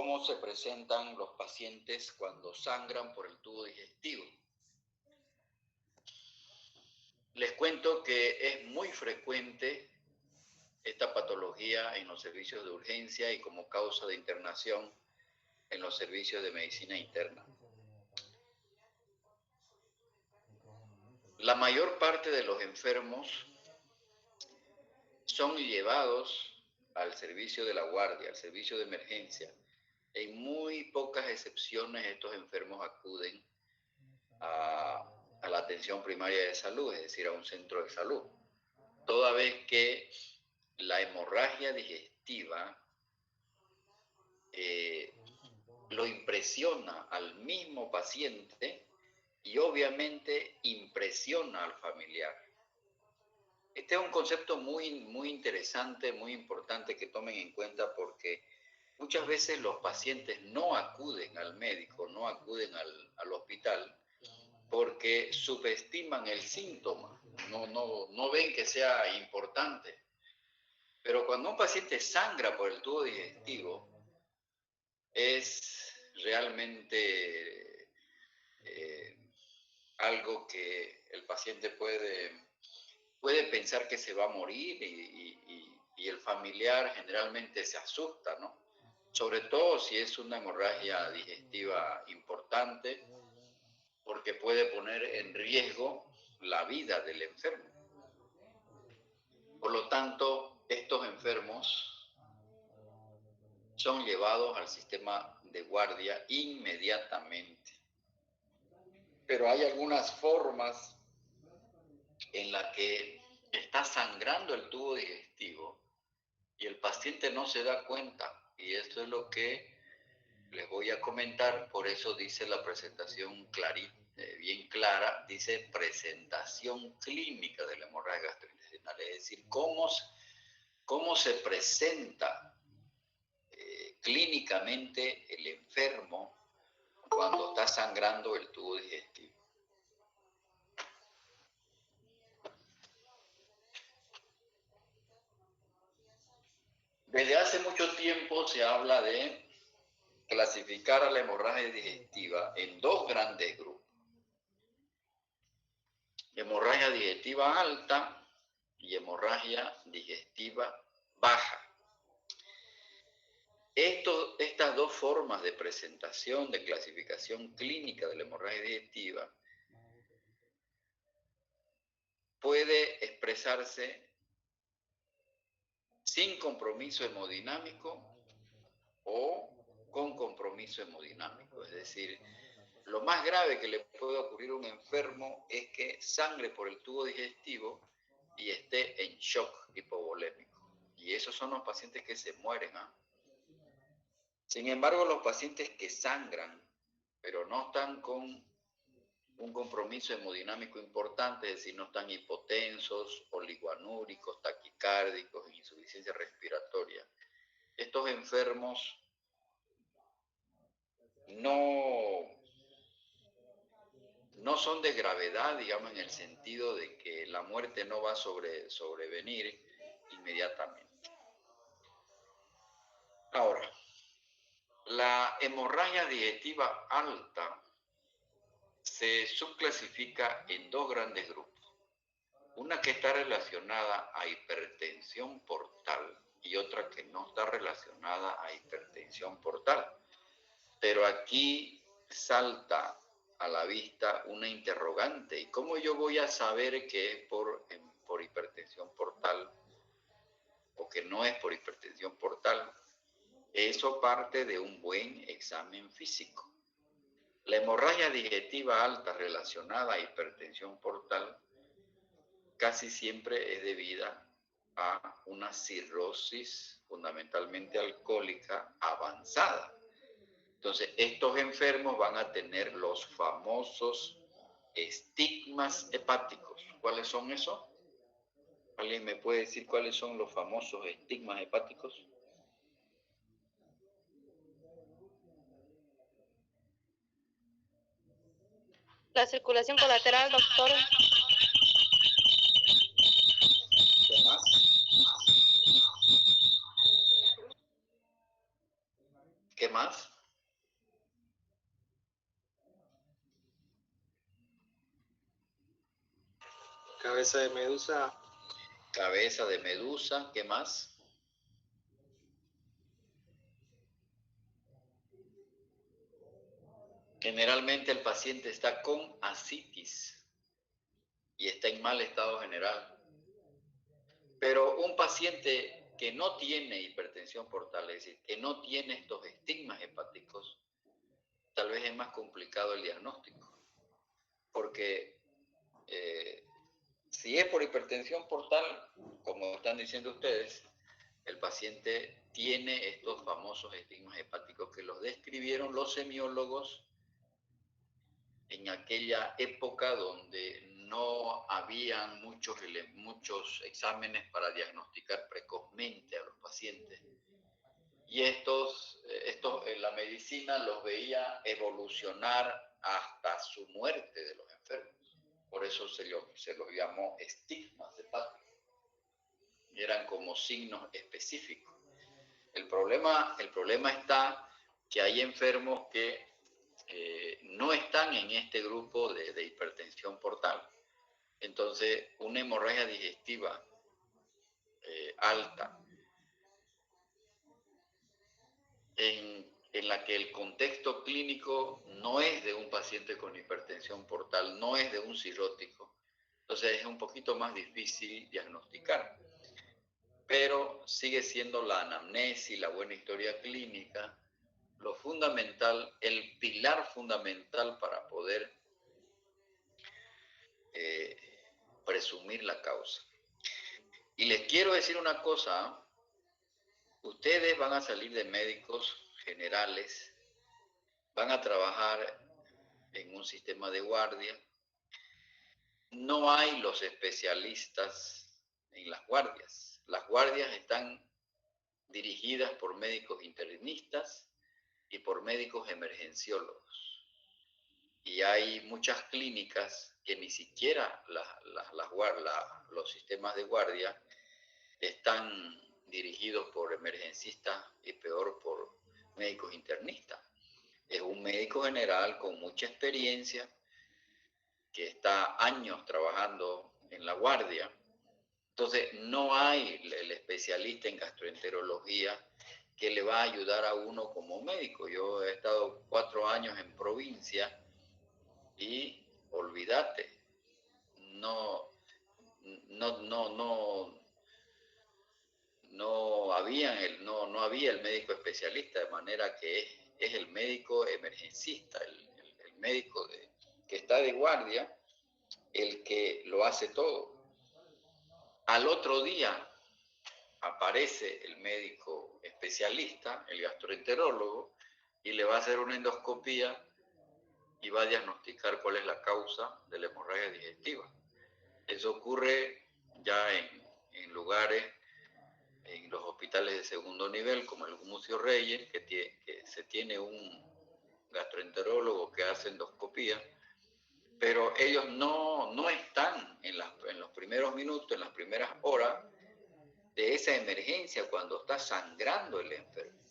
cómo se presentan los pacientes cuando sangran por el tubo digestivo. Les cuento que es muy frecuente esta patología en los servicios de urgencia y como causa de internación en los servicios de medicina interna. La mayor parte de los enfermos son llevados al servicio de la guardia, al servicio de emergencia. En muy pocas excepciones estos enfermos acuden a la atención primaria de salud, es decir, a un centro de salud. Toda vez que la hemorragia digestiva lo impresiona al mismo paciente y obviamente impresiona al familiar. Este es un concepto muy interesante, muy importante que tomen en cuenta porque muchas veces los pacientes no acuden al médico, no acuden al hospital porque subestiman el síntoma, no ven que sea importante. Pero cuando un paciente sangra por el tubo digestivo, es realmente algo que el paciente puede pensar que se va a morir y el familiar generalmente se asusta, ¿no? Sobre todo si es una hemorragia digestiva importante, porque puede poner en riesgo la vida del enfermo. Por lo tanto, estos enfermos son llevados al sistema de guardia inmediatamente. Pero hay algunas formas en las que está sangrando el tubo digestivo y el paciente no se da cuenta. Y esto es lo que les voy a comentar, por eso dice la presentación bien clara, dice presentación clínica de la hemorragia gastrointestinal, es decir, cómo se presenta clínicamente el enfermo cuando está sangrando el tubo digestivo. Desde hace mucho tiempo se habla de clasificar a la hemorragia digestiva en dos grandes grupos. Hemorragia digestiva alta y hemorragia digestiva baja. Estas dos formas de presentación, de clasificación clínica de la hemorragia digestiva, puede expresarse sin compromiso hemodinámico o con compromiso hemodinámico. Es decir, lo más grave que le puede ocurrir a un enfermo es que sangre por el tubo digestivo y esté en shock hipovolémico. Y esos son los pacientes que se mueren, ¿eh? Sin embargo, los pacientes que sangran, pero no están con un compromiso hemodinámico importante, es decir, no están hipotensos, oligoanúricos, taquicárdicos, insuficiencia respiratoria, estos enfermos no son de gravedad, digamos, en el sentido de que la muerte no va a sobrevenir inmediatamente. Ahora, la hemorragia digestiva alta se subclasifica en dos grandes grupos. Una que está relacionada a hipertensión portal y otra que no está relacionada a hipertensión portal. Pero aquí salta a la vista una interrogante. ¿Y cómo yo voy a saber que es por hipertensión portal o que no es por hipertensión portal? Eso parte de un buen examen físico. La hemorragia digestiva alta relacionada a hipertensión portal casi siempre es debida a una cirrosis fundamentalmente alcohólica avanzada. Entonces, estos enfermos van a tener los famosos estigmas hepáticos. ¿Cuáles son esos? ¿Alguien me puede decir cuáles son los famosos estigmas hepáticos? La circulación colateral, doctor. ¿Qué más? ¿Qué más? Cabeza de medusa. Cabeza de medusa, ¿qué más? Generalmente el paciente está con ascitis y está en mal estado general. Pero un paciente que no tiene hipertensión portal, es decir, que no tiene estos estigmas hepáticos, tal vez es más complicado el diagnóstico. Porque si es por hipertensión portal, como están diciendo ustedes, el paciente tiene estos famosos estigmas hepáticos que los describieron los semiólogos en aquella época donde no habían muchos exámenes para diagnosticar precozmente a los pacientes. Y estos la medicina los veía evolucionar hasta su muerte de los enfermos. Por eso se los llamó estigmas hepáticos. Y eran como signos específicos. El problema está que hay enfermos que no están en este grupo de hipertensión portal. Entonces, una hemorragia digestiva alta, en la que el contexto clínico no es de un paciente con hipertensión portal, no es de un cirrótico, entonces es un poquito más difícil diagnosticar. Pero sigue siendo la anamnesis, la buena historia clínica, lo fundamental, el pilar fundamental para poder presumir la causa. Y les quiero decir una cosa, ustedes van a salir de médicos generales, van a trabajar en un sistema de guardia, no hay los especialistas en las guardias están dirigidas por médicos internistas y por médicos emergenciólogos. Y hay muchas clínicas que ni siquiera los sistemas de guardia están dirigidos por emergencistas y peor por médicos internistas. Es un médico general con mucha experiencia que está años trabajando en la guardia. Entonces no hay el especialista en gastroenterología que le va a ayudar a uno como médico. Yo he estado 4 años en provincia y olvídate, no había el médico especialista, de manera que es el médico emergencista, el médico que está de guardia, el que lo hace todo. Al otro día aparece el médico especialista, el gastroenterólogo, y le va a hacer una endoscopía y va a diagnosticar cuál es la causa de la hemorragia digestiva. Eso ocurre ya en lugares, en los hospitales de segundo nivel, como el Gumucio Reyes, que se tiene un gastroenterólogo que hace endoscopía, pero ellos no están en los primeros minutos, en las primeras horas de esa emergencia cuando está sangrando el enfermo.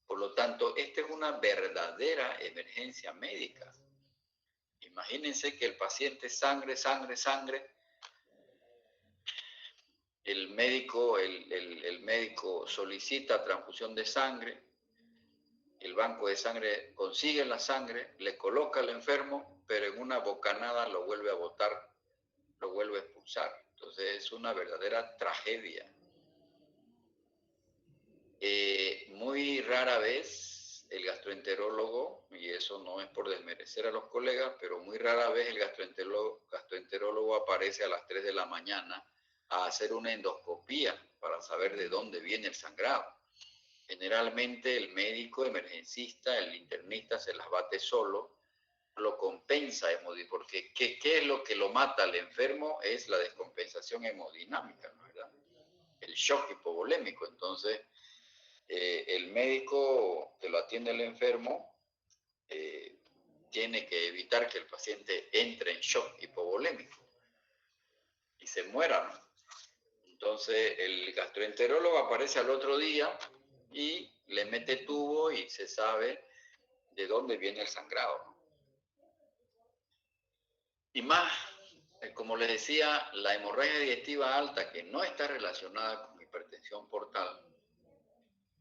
Por lo tanto, esta es una verdadera emergencia médica. Imagínense que el paciente sangre, el médico solicita transfusión de sangre, el banco de sangre consigue la sangre, le coloca al enfermo, pero en una bocanada lo vuelve a botar, lo vuelve a expulsar. Entonces es una verdadera tragedia. Muy rara vez el gastroenterólogo, y eso no es por desmerecer a los colegas, pero muy rara vez el gastroenterólogo aparece a las 3 de la mañana a hacer una endoscopía para saber de dónde viene el sangrado. Generalmente el médico emergencista, el internista se las bate solo, lo compensa, porque ¿qué es lo que lo mata al enfermo? Es la descompensación hemodinámica, ¿no? ¿Verdad? El shock hipovolémico. Entonces, el médico que lo atiende al enfermo tiene que evitar que el paciente entre en shock hipovolémico y se muera, ¿no? Entonces el gastroenterólogo aparece al otro día y le mete tubo y se sabe de dónde viene el sangrado. Y más, como les decía, la hemorragia digestiva alta que no está relacionada con hipertensión portal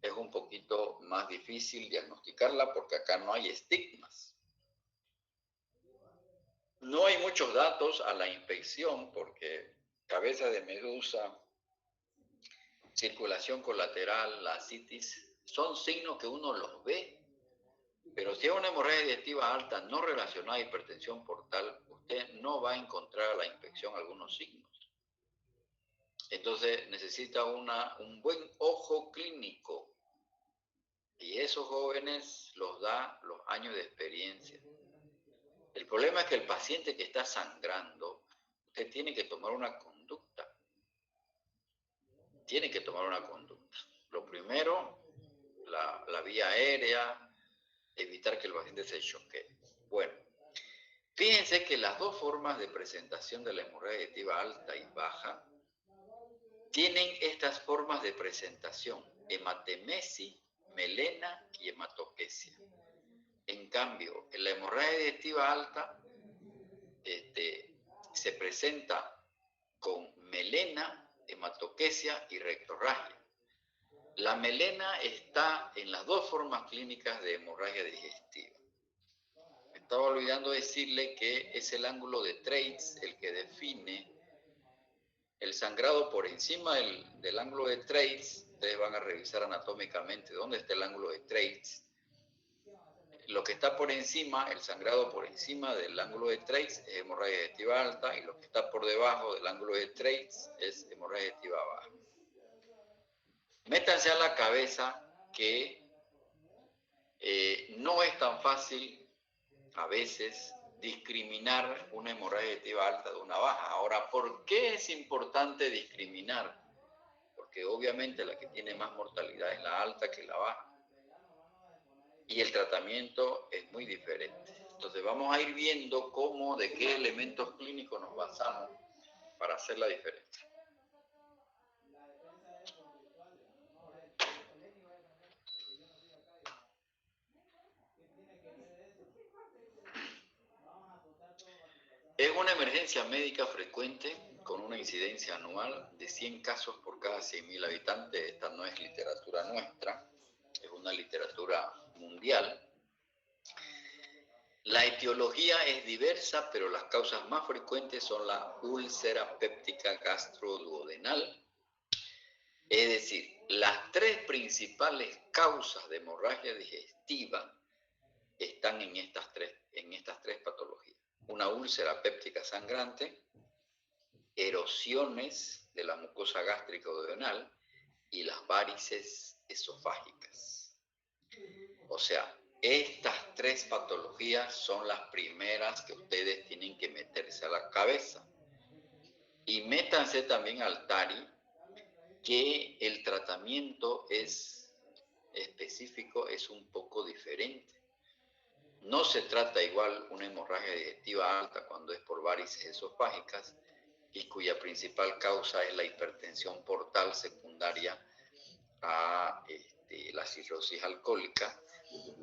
es un poquito más difícil diagnosticarla porque acá no hay estigmas. No hay muchos datos a la inspección porque cabeza de medusa, circulación colateral, la ascitis, son signos que uno los ve. Pero si es una hemorragia digestiva alta no relacionada a hipertensión portal, usted no va a encontrar a la inspección algunos signos. Entonces necesita un buen ojo clínico y esos jóvenes los da los años de experiencia. El problema es que el paciente que está sangrando, usted tiene que tomar una conducta. Tiene que tomar una conducta. Lo primero, la vía aérea, evitar que el paciente se choquee. Bueno, fíjense que las dos formas de presentación de la hemorragia digestiva alta y baja tienen estas formas de presentación: hematemesis, melena y hematoquesia. En cambio, en la hemorragia digestiva alta se presenta con melena, hematoquesia y rectorragia. La melena está en las dos formas clínicas de hemorragia digestiva. Me estaba olvidando decirle que es el ángulo de Treitz el que define el sangrado por encima del ángulo de Treitz. Ustedes van a revisar anatómicamente dónde está el ángulo de Treitz. Lo que está por encima, el sangrado por encima del ángulo de Treitz es hemorragia digestiva alta y lo que está por debajo del ángulo de Treitz es hemorragia digestiva baja. Métanse a la cabeza que no es tan fácil a veces discriminar una hemorragia digestiva alta de una baja. Ahora, ¿por qué es importante discriminar? Porque obviamente la que tiene más mortalidad es la alta que la baja. Y el tratamiento es muy diferente. Entonces vamos a ir viendo de qué elementos clínicos nos basamos para hacer la diferencia. Es una emergencia médica frecuente con una incidencia anual de 100 casos por cada 100.000 habitantes. Esta no es literatura nuestra, es una literatura mundial. La etiología es diversa, pero las causas más frecuentes son la úlcera péptica gastroduodenal. Es decir, las tres principales causas de hemorragia digestiva están en estas tres patologías. Una úlcera péptica sangrante, erosiones de la mucosa gástrica duodenal y las varices esofágicas. O sea, estas tres patologías son las primeras que ustedes tienen que meterse a la cabeza. Y métanse también al TARI, que el tratamiento es específico, es un poco diferente. No se trata igual una hemorragia digestiva alta cuando es por varices esofágicas y cuya principal causa es la hipertensión portal secundaria a la cirrosis alcohólica,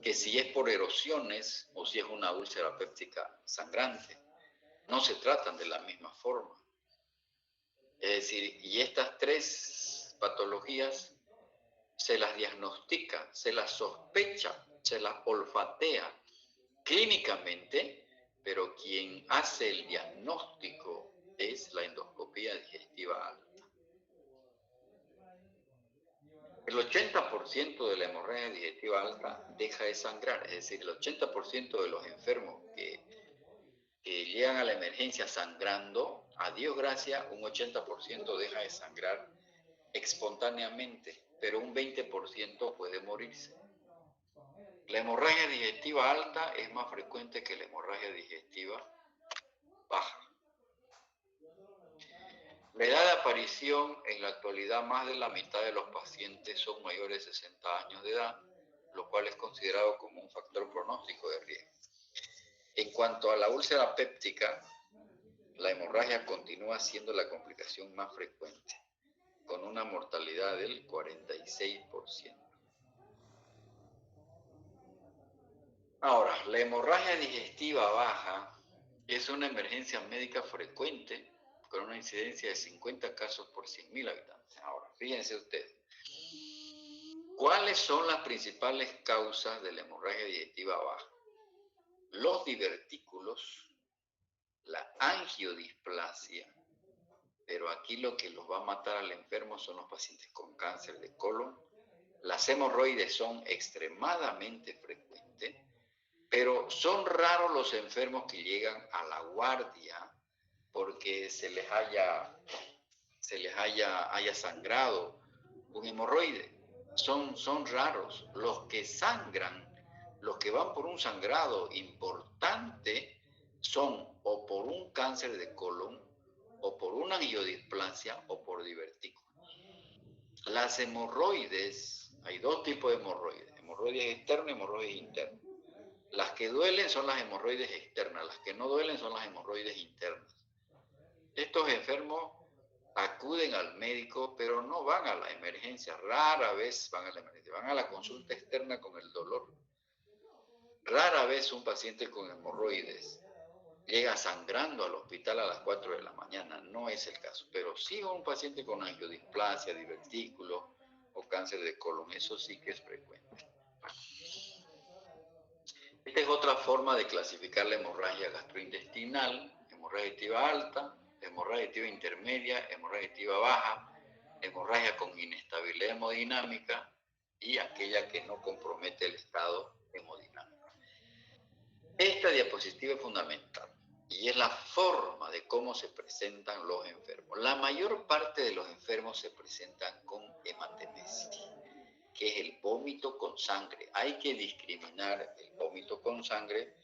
que si es por erosiones o si es una úlcera péptica sangrante. No se tratan de la misma forma. Es decir, y estas tres patologías se las diagnostica, se las sospecha, se las olfatea clínicamente, pero quien hace el diagnóstico es la endoscopía digestiva alta. El 80% de la hemorragia digestiva alta deja de sangrar, es decir, el 80% de los enfermos que llegan a la emergencia sangrando, a Dios gracias, un 80% deja de sangrar espontáneamente, pero un 20% puede morirse. La hemorragia digestiva alta es más frecuente que la hemorragia digestiva baja. La edad de aparición, en la actualidad más de la mitad de los pacientes son mayores de 60 años de edad, lo cual es considerado como un factor pronóstico de riesgo. En cuanto a la úlcera péptica, la hemorragia continúa siendo la complicación más frecuente, con una mortalidad del 46%. Ahora, la hemorragia digestiva baja es una emergencia médica frecuente con una incidencia de 50 casos por 100.000 habitantes. Ahora, fíjense ustedes, ¿cuáles son las principales causas de la hemorragia digestiva baja? Los divertículos, la angiodisplasia, pero aquí lo que los va a matar al enfermo son los pacientes con cáncer de colon. Las hemorroides son extremadamente frecuentes, pero son raros los enfermos que llegan a la guardia porque se les haya sangrado un hemorroide. Son raros. Los que sangran, los que van por un sangrado importante, son o por un cáncer de colon, o por una angiodisplasia, o por divertículos. Las hemorroides, hay dos tipos de hemorroides externas y hemorroides internas. Las que duelen son las hemorroides externas, las que no duelen son las hemorroides internas. Estos enfermos acuden al médico, pero no van a la emergencia, rara vez van a la emergencia, van a la consulta externa con el dolor. Rara vez un paciente con hemorroides llega sangrando al hospital a las 4 de la mañana, no es el caso, pero sí un paciente con angiodisplasia, divertículos o cáncer de colon, eso sí que es frecuente. Esta es otra forma de clasificar la hemorragia gastrointestinal: hemorragia digestiva alta, hemorragia digestiva intermedia, hemorragia digestiva baja, hemorragia con inestabilidad hemodinámica y aquella que no compromete el estado hemodinámico. Esta diapositiva es fundamental y es la forma de cómo se presentan los enfermos. La mayor parte de los enfermos se presentan con hematemesis, que es el vómito con sangre. Hay que discriminar el vómito con sangre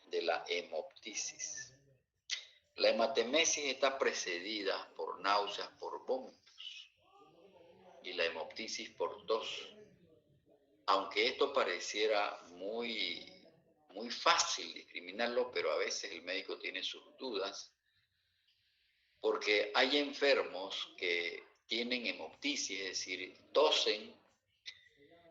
de la hemoptisis. La hematemesis está precedida por náuseas, por vómitos, y la hemoptisis por tos. Aunque esto pareciera muy fácil discriminarlo, pero a veces el médico tiene sus dudas, porque hay enfermos que tienen hemoptisis, es decir, tosen,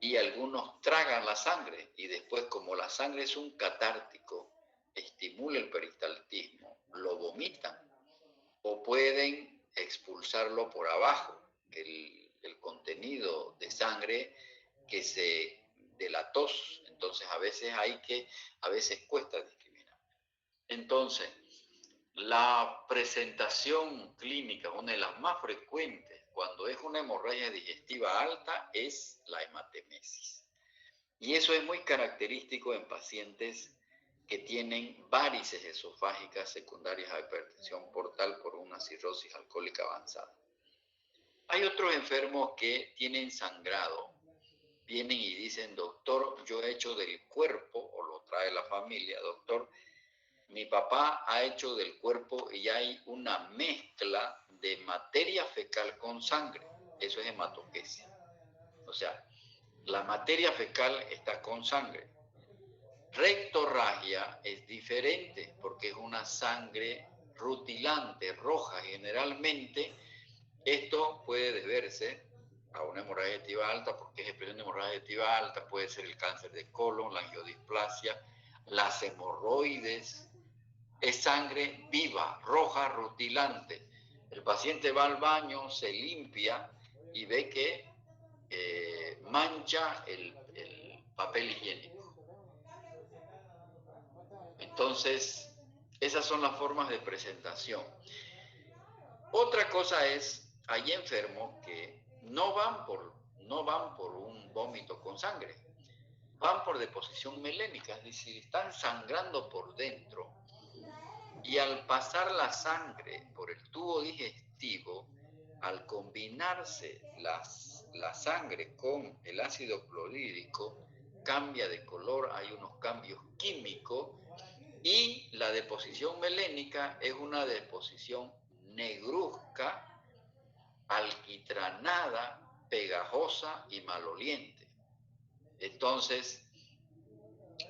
y algunos tragan la sangre, y después, como la sangre es un catártico, estimula el peristaltismo, lo vomitan, o pueden expulsarlo por abajo, el contenido de sangre de la tos. Entonces a veces cuesta discriminar. Entonces, la presentación clínica, una de las más frecuentes cuando es una hemorragia digestiva alta, es la hematemesis. Y eso es muy característico en pacientes que tienen varices esofágicas secundarias a hipertensión portal por una cirrosis alcohólica avanzada. Hay otros enfermos que tienen sangrado, vienen y dicen: doctor, yo he hecho del cuerpo, o lo trae la familia, doctor, mi papá ha hecho del cuerpo y hay una mezcla de materia fecal con sangre. Eso es hematoquesia. O sea, la materia fecal está con sangre. Rectorragia es diferente porque es una sangre rutilante, roja. Generalmente esto puede deberse a una hemorragia digestiva alta, porque es expresión de hemorragia digestiva alta, puede ser el cáncer de colon, la angiodisplasia, las hemorroides. Es sangre viva, roja, rutilante. El paciente va al baño, se limpia y ve que mancha el papel higiénico. Entonces, esas son las formas de presentación. Otra cosa es, hay enfermos que no van por un vómito con sangre, van por deposición melénica, es decir, están sangrando por dentro, y al pasar la sangre por el tubo digestivo, al combinarse la sangre con el ácido clorhídrico, cambia de color, hay unos cambios químicos, y la deposición melénica es una deposición negruzca, alquitranada, pegajosa y maloliente. Entonces,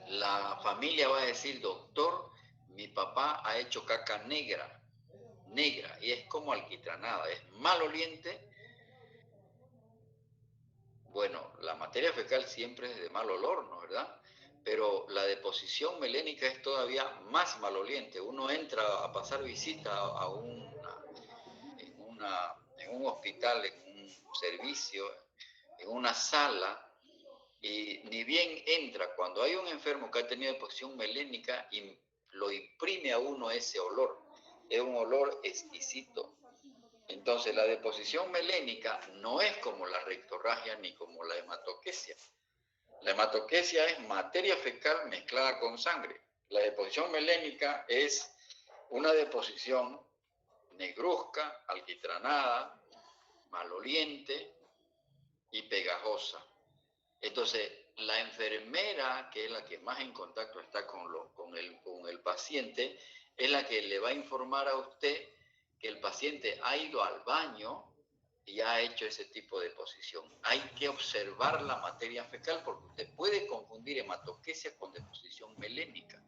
la familia va a decir: doctor, mi papá ha hecho caca negra, y es como alquitranada, es maloliente. Bueno, la materia fecal siempre es de mal olor, ¿no? ¿Verdad? pero la deposición melénica es todavía más maloliente. Uno entra a pasar visita en un hospital, en un servicio, en una sala, y ni bien entra, cuando hay un enfermo que ha tenido deposición melénica, y lo imprime a uno ese olor. Es un olor exquisito. Entonces, la deposición melénica no es como la rectorragia ni como la hematoquesia. La hematoquesia es materia fecal mezclada con sangre. La deposición melénica es una deposición negruzca, alquitranada, maloliente y pegajosa. Entonces, la enfermera, que es la que más en contacto está con el paciente, es la que le va a informar a usted que el paciente ha ido al baño y ha hecho ese tipo de deposición. Hay que observar la materia fecal porque usted puede confundir hematoquesia con deposición melénica.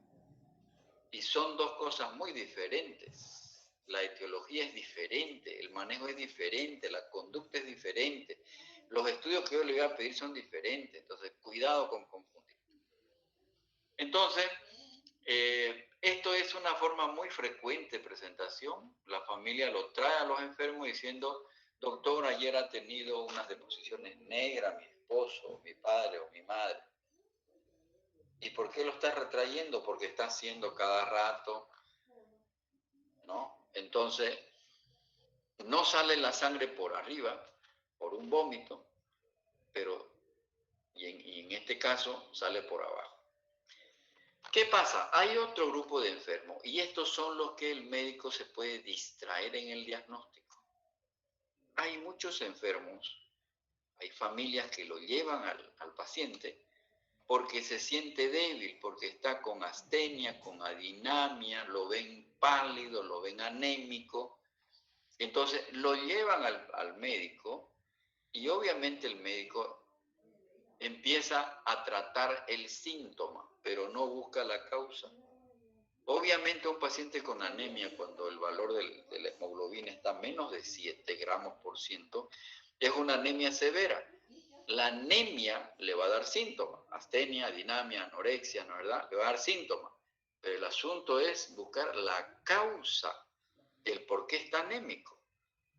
Y son dos cosas muy diferentes. La etiología es diferente, el manejo es diferente, la conducta es diferente. Los estudios que yo le voy a pedir son diferentes, entonces cuidado con confundir. Entonces, esto es una forma muy frecuente de presentación. La familia lo trae a los enfermos diciendo, doctor, ayer ha tenido unas deposiciones negras mi esposo, mi padre o mi madre. ¿Y por qué lo está retrayendo? Porque está haciendo cada rato, ¿no? Entonces, no sale la sangre por arriba, por un vómito, pero, y en este caso, sale por abajo. ¿Qué pasa? Hay otro grupo de enfermos, y estos son los que el médico se puede distraer en el diagnóstico. Hay muchos enfermos, hay familias que lo llevan al paciente porque se siente débil, porque está con astenia, con adinamia, lo ven pálido, lo ven anémico. Entonces lo llevan al médico y obviamente el médico empieza a tratar el síntoma, pero no busca la causa. Obviamente un paciente con anemia, cuando el valor de la hemoglobina está menos de 7 gramos por ciento, es una anemia severa. La anemia le va a dar síntomas, astenia, adinamia, anorexia, ¿no es verdad? Le va a dar síntomas. Pero el asunto es buscar la causa del por qué está anémico.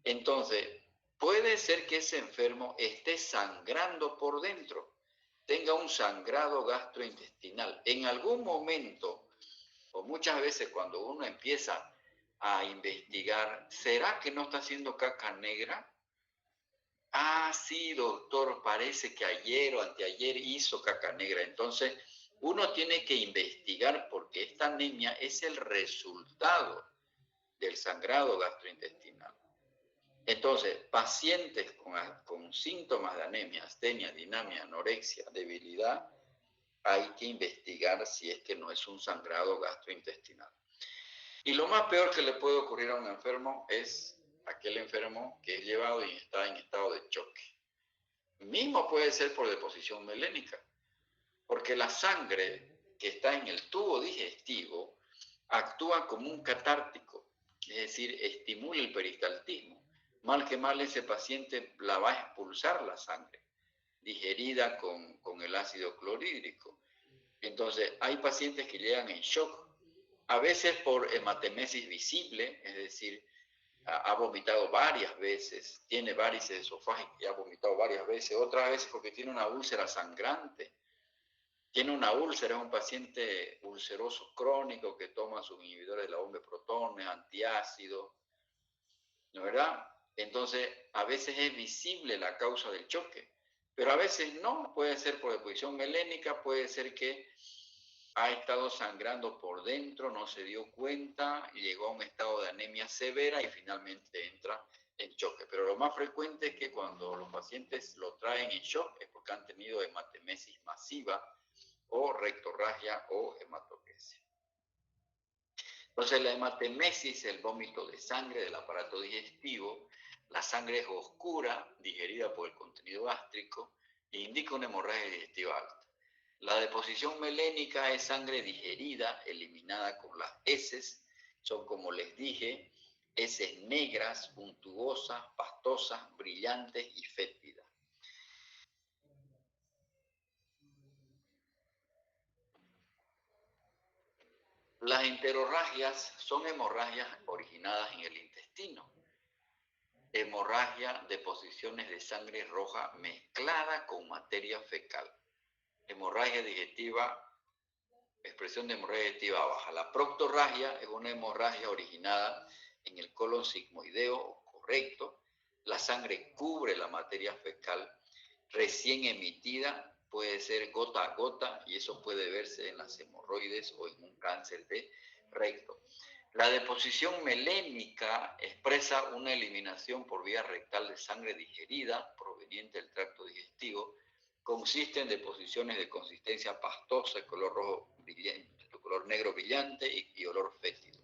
Entonces, puede ser que ese enfermo esté sangrando por dentro, tenga un sangrado gastrointestinal. En algún momento, o muchas veces cuando uno empieza a investigar, ¿será que no está haciendo caca negra? Ah, sí, doctor, parece que ayer o anteayer hizo caca negra. Entonces, uno tiene que investigar porque esta anemia es el resultado del sangrado gastrointestinal. Entonces, pacientes con síntomas de anemia, astenia, dinamia, anorexia, debilidad, hay que investigar si es que no es un sangrado gastrointestinal. Y lo más peor que le puede ocurrir a un enfermo es aquel enfermo que es llevado y está en estado de choque. Mismo puede ser por deposición melénica, porque la sangre que está en el tubo digestivo actúa como un catártico, es decir, estimula el peristaltismo. Mal que mal ese paciente la va a expulsar la sangre, digerida con el ácido clorhídrico. Entonces, hay pacientes que llegan en shock, a veces por hematemesis visible, es decir, ha vomitado varias veces, tiene varices esofágicas y ha vomitado varias veces, otras veces porque tiene una úlcera sangrante. Tiene una úlcera, es un paciente ulceroso crónico que toma sus inhibidores de la bomba de protones, antiácido, ¿no es verdad? Entonces, a veces es visible la causa del choque, pero a veces no, puede ser por deposición melénica, puede ser que ha estado sangrando por dentro, no se dio cuenta, llegó a un estado de anemia severa y finalmente entra en choque. Pero lo más frecuente es que cuando los pacientes lo traen en shock es porque han tenido hematemesis masiva o rectorragia o hematoquesia. Entonces la hematemesis, el vómito de sangre del aparato digestivo, la sangre es oscura, digerida por el contenido gástrico, e indica una hemorragia digestiva alta. La deposición melénica es sangre digerida, eliminada con las heces, son como les dije, heces negras, untuosas, pastosas, brillantes y fétidas. Las enterorragias son hemorragias originadas en el intestino. Hemorragia, deposiciones de sangre roja mezclada con materia fecal. Hemorragia digestiva, expresión de hemorragia digestiva baja. La proctorragia es una hemorragia originada en el colon sigmoideo correcto. La sangre cubre la materia fecal recién emitida, puede ser gota a gota, y eso puede verse en las hemorroides o en un cáncer de recto. La deposición melénica expresa una eliminación por vía rectal de sangre digerida proveniente del tracto digestivo. Consiste en deposiciones de consistencia pastosa, de color rojo brillante, de color negro brillante y olor fétido.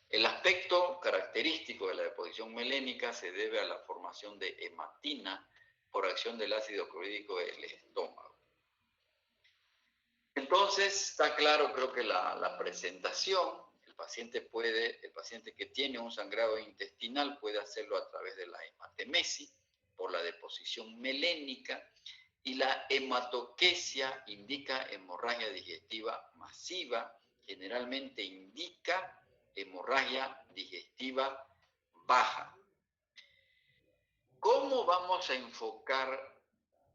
El aspecto característico de la deposición melénica se debe a la formación de hematina por acción del ácido clorhídrico del estómago. Entonces, está claro, creo que la presentación, el paciente que tiene un sangrado intestinal puede hacerlo a través de la hematemesis, por la deposición melénica, y la hematoquesia indica hemorragia digestiva masiva, generalmente indica hemorragia digestiva baja. ¿Cómo vamos a enfocar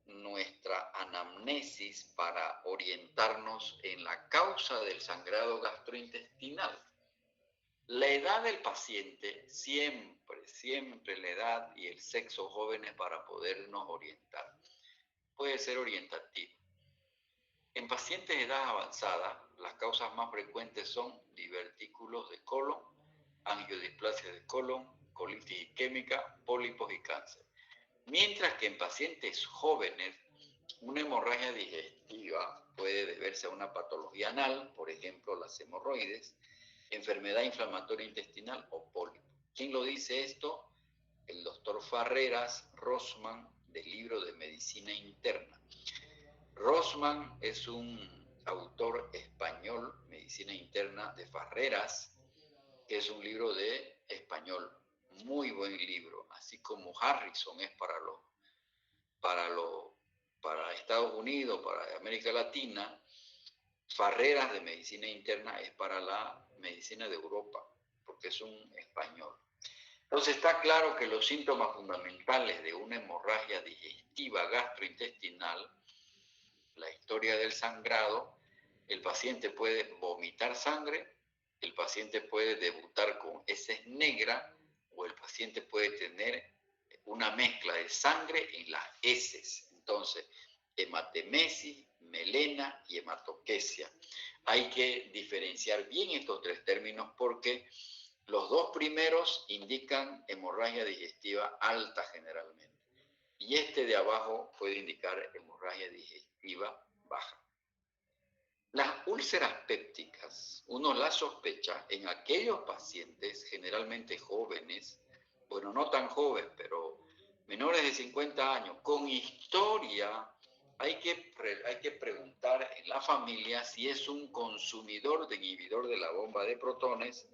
nuestra anamnesis para orientarnos en la causa del sangrado gastrointestinal? La edad del paciente, siempre la edad y el sexo jóvenes para podernos orientar. Puede ser orientativo. En pacientes de edad avanzada, las causas más frecuentes son divertículos de colon, angiodisplasia de colon, colitis isquémica, pólipos y cáncer. Mientras que en pacientes jóvenes, una hemorragia digestiva puede deberse a una patología anal, por ejemplo, las hemorroides, enfermedad inflamatoria intestinal o pólipo. ¿Quién lo dice esto? El doctor Farreras Rossmann, del libro de Medicina Interna. Rossmann es un autor español, Medicina Interna, de Farreras, que es un libro de español, muy buen libro, así como Harrison es para Estados Unidos, para América Latina. Farreras de Medicina Interna es para la medicina de Europa, porque es un español. Entonces está claro que los síntomas fundamentales de una hemorragia digestiva gastrointestinal, la historia del sangrado, el paciente puede vomitar sangre, el paciente puede debutar con heces negras o el paciente puede tener una mezcla de sangre en las heces. Entonces, hematemesis, melena y hematoquesia. Hay que diferenciar bien estos tres términos porque los dos primeros indican hemorragia digestiva alta generalmente y este de abajo puede indicar hemorragia digestiva baja. Las úlceras pépticas, uno las sospecha en aquellos pacientes generalmente jóvenes, bueno, no tan jóvenes, pero menores de 50 años, con historia. Hay que preguntar en la familia si es un consumidor de inhibidor de la bomba de protones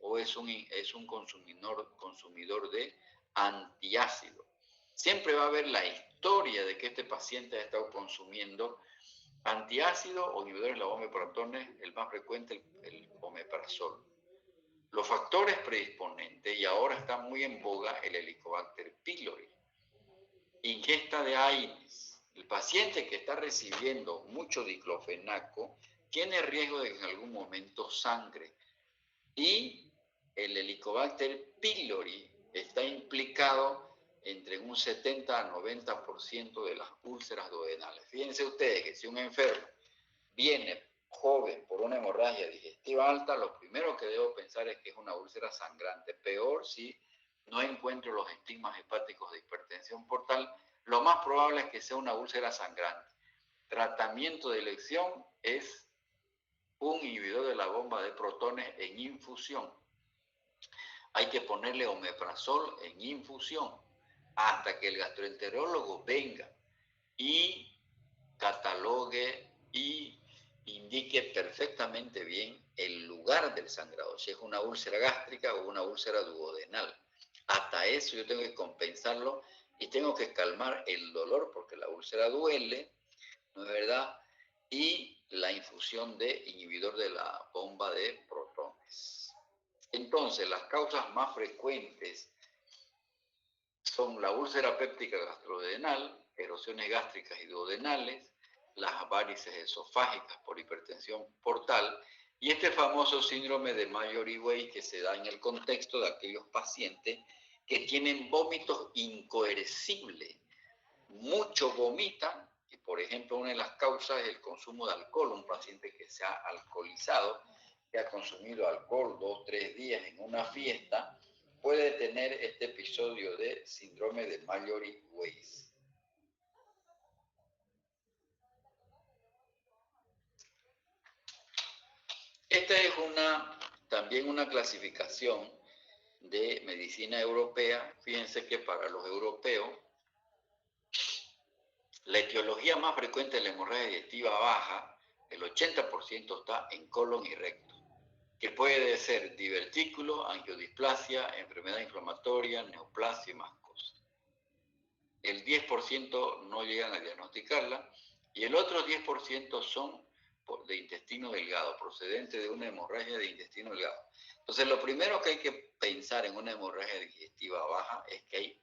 o es un consumidor de antiácido. Siempre va a haber la historia de que este paciente ha estado consumiendo antiácido o inhibidores de la bomba de protones, el más frecuente, el omeprazol. Los factores predisponentes, y ahora está muy en boga el Helicobacter pylori. Ingesta de AINES. El paciente que está recibiendo mucho diclofenaco tiene riesgo de que en algún momento sangre. Y el Helicobacter pylori está implicado entre un 70 a 90% de las úlceras duodenales. Fíjense ustedes que si un enfermo viene joven por una hemorragia digestiva alta, lo primero que debo pensar es que es una úlcera sangrante. Peor si no encuentro los estigmas hepáticos de hipertensión portal, lo más probable es que sea una úlcera sangrante. Tratamiento de elección es un inhibidor de la bomba de protones en infusión. Hay que ponerle omeprazol en infusión hasta que el gastroenterólogo venga y catalogue y indique perfectamente bien el lugar del sangrado, si es una úlcera gástrica o una úlcera duodenal. Hasta eso yo tengo que compensarlo y tengo que calmar el dolor porque la úlcera duele, ¿no es verdad? Y la infusión función de inhibidor de la bomba de protones. Entonces, las causas más frecuentes son la úlcera péptica gastrodenal, erosiones gástricas y duodenales, las varices esofágicas por hipertensión portal y este famoso síndrome de Mallory-Weiss que se da en el contexto de aquellos pacientes que tienen vómitos incoercibles. Mucho vomitan y, por ejemplo, una de las causas es el consumo de alcohol. Un paciente que se ha alcoholizado, que ha consumido alcohol 2 o 3 días en una fiesta, puede tener este episodio de síndrome de Mallory-Weiss. Esta es también una clasificación de medicina europea. Fíjense que para los europeos, la etiología más frecuente de la hemorragia digestiva baja, el 80% está en colon y recto, que puede ser divertículo, angiodisplasia, enfermedad inflamatoria, neoplasia y más cosas. El 10% no llegan a diagnosticarla y el otro 10% son de intestino delgado, procedente de una hemorragia de intestino delgado. Entonces, lo primero que hay que pensar en una hemorragia digestiva baja es que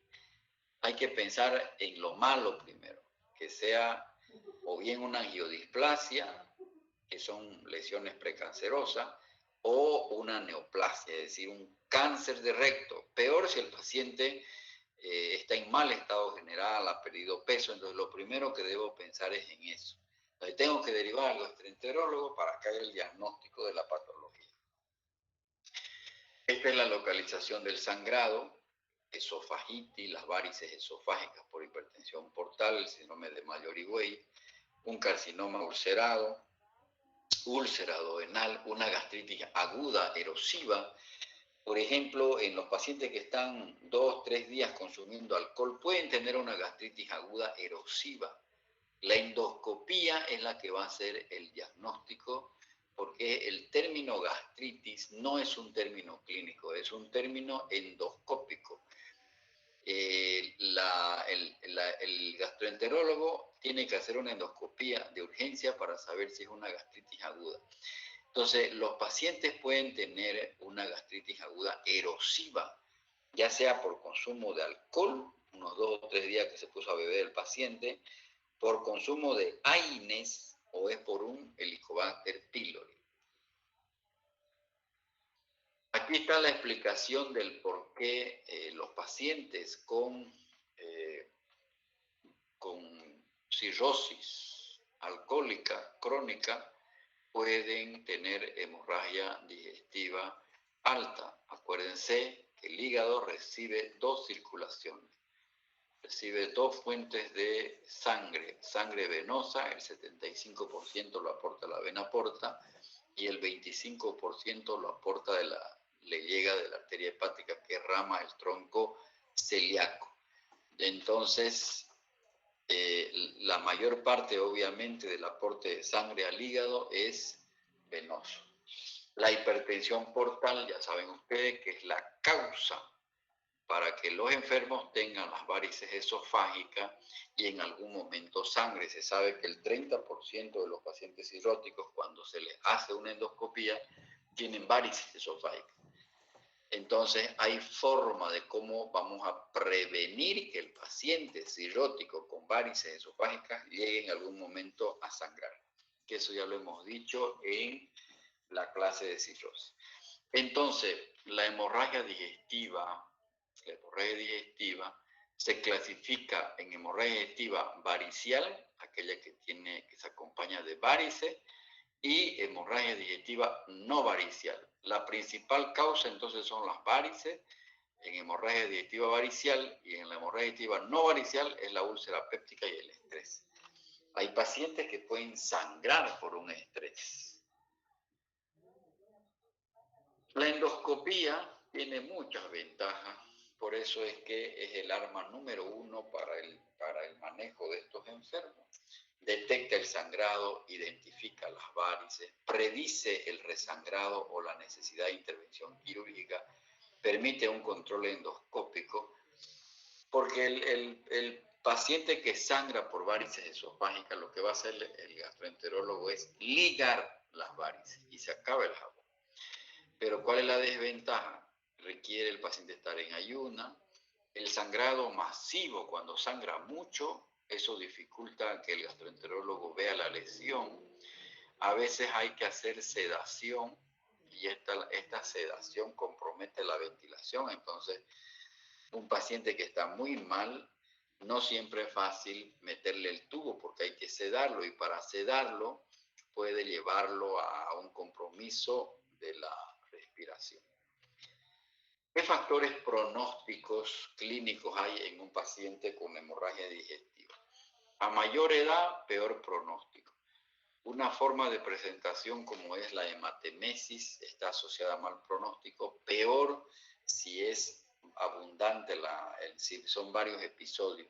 hay que pensar en lo malo primero, que sea o bien una angiodisplasia, que son lesiones precancerosas, o una neoplasia, es decir, un cáncer de recto. Peor si el paciente está en mal estado general, ha perdido peso, entonces lo primero que debo pensar es en eso. Entonces tengo que derivar al gastroenterólogo para que haga el diagnóstico de la patología. Esta es la localización del sangrado, esofagitis, las varices esofágicas por hipertensión portal, el síndrome de Mallory-Weiss, un carcinoma ulcerado, úlcera duodenal, una gastritis aguda erosiva. Por ejemplo, en los pacientes que están 2 o 3 días consumiendo alcohol pueden tener una gastritis aguda erosiva. La endoscopía es la que va a hacer el diagnóstico, porque el término gastritis no es un término clínico, es un término endoscópico. El gastroenterólogo tiene que hacer una endoscopía de urgencia para saber si es una gastritis aguda. Entonces, los pacientes pueden tener una gastritis aguda erosiva, ya sea por consumo de alcohol, unos 2 o 3 días que se puso a beber el paciente, por consumo de AINES o es por un Helicobacter pylori. Aquí está la explicación del por qué los pacientes con cirrosis alcohólica crónica pueden tener hemorragia digestiva alta. Acuérdense que el hígado recibe 2 circulaciones. Recibe 2 fuentes de sangre. Sangre venosa, el 75% lo aporta la vena porta y el 25% lo aporta le llega de la arteria hepática que rama el tronco celíaco. Entonces, la mayor parte, obviamente, del aporte de sangre al hígado es venoso. La hipertensión portal, ya saben ustedes que es la causa para que los enfermos tengan las varices esofágicas y en algún momento sangre. Se sabe que el 30% de los pacientes cirróticos, cuando se les hace una endoscopía, tienen varices esofágicas. Entonces, hay forma de cómo vamos a prevenir que el paciente cirrótico con varices esofágicas llegue en algún momento a sangrar. Que eso ya lo hemos dicho en la clase de cirrosis. Entonces, la hemorragia digestiva se clasifica en hemorragia digestiva varicial, aquella que se acompaña de varices, y hemorragia digestiva no varicial. La principal causa entonces son las varices en hemorragia digestiva varicial y en la hemorragia digestiva no varicial es la úlcera péptica y el estrés. Hay pacientes que pueden sangrar por un estrés. La endoscopía tiene muchas ventajas, por eso es que es el arma número 1 para el manejo de estos enfermos. Detecta el sangrado, identifica las varices, predice el resangrado o la necesidad de intervención quirúrgica, permite un control endoscópico, porque el paciente que sangra por varices esofágicas, lo que va a hacer el gastroenterólogo es ligar las varices y se acaba el jabón. Pero ¿cuál es la desventaja? Requiere el paciente estar en ayuna. El sangrado masivo, cuando sangra mucho, eso dificulta que el gastroenterólogo vea la lesión. A veces hay que hacer sedación y esta sedación compromete la ventilación. Entonces, un paciente que está muy mal, no siempre es fácil meterle el tubo porque hay que sedarlo y para sedarlo puede llevarlo a un compromiso de la respiración. ¿Qué factores pronósticos clínicos hay en un paciente con hemorragia digestiva? A mayor edad, peor pronóstico. Una forma de presentación como es la hematemesis está asociada a mal pronóstico, peor si es abundante, si son varios episodios.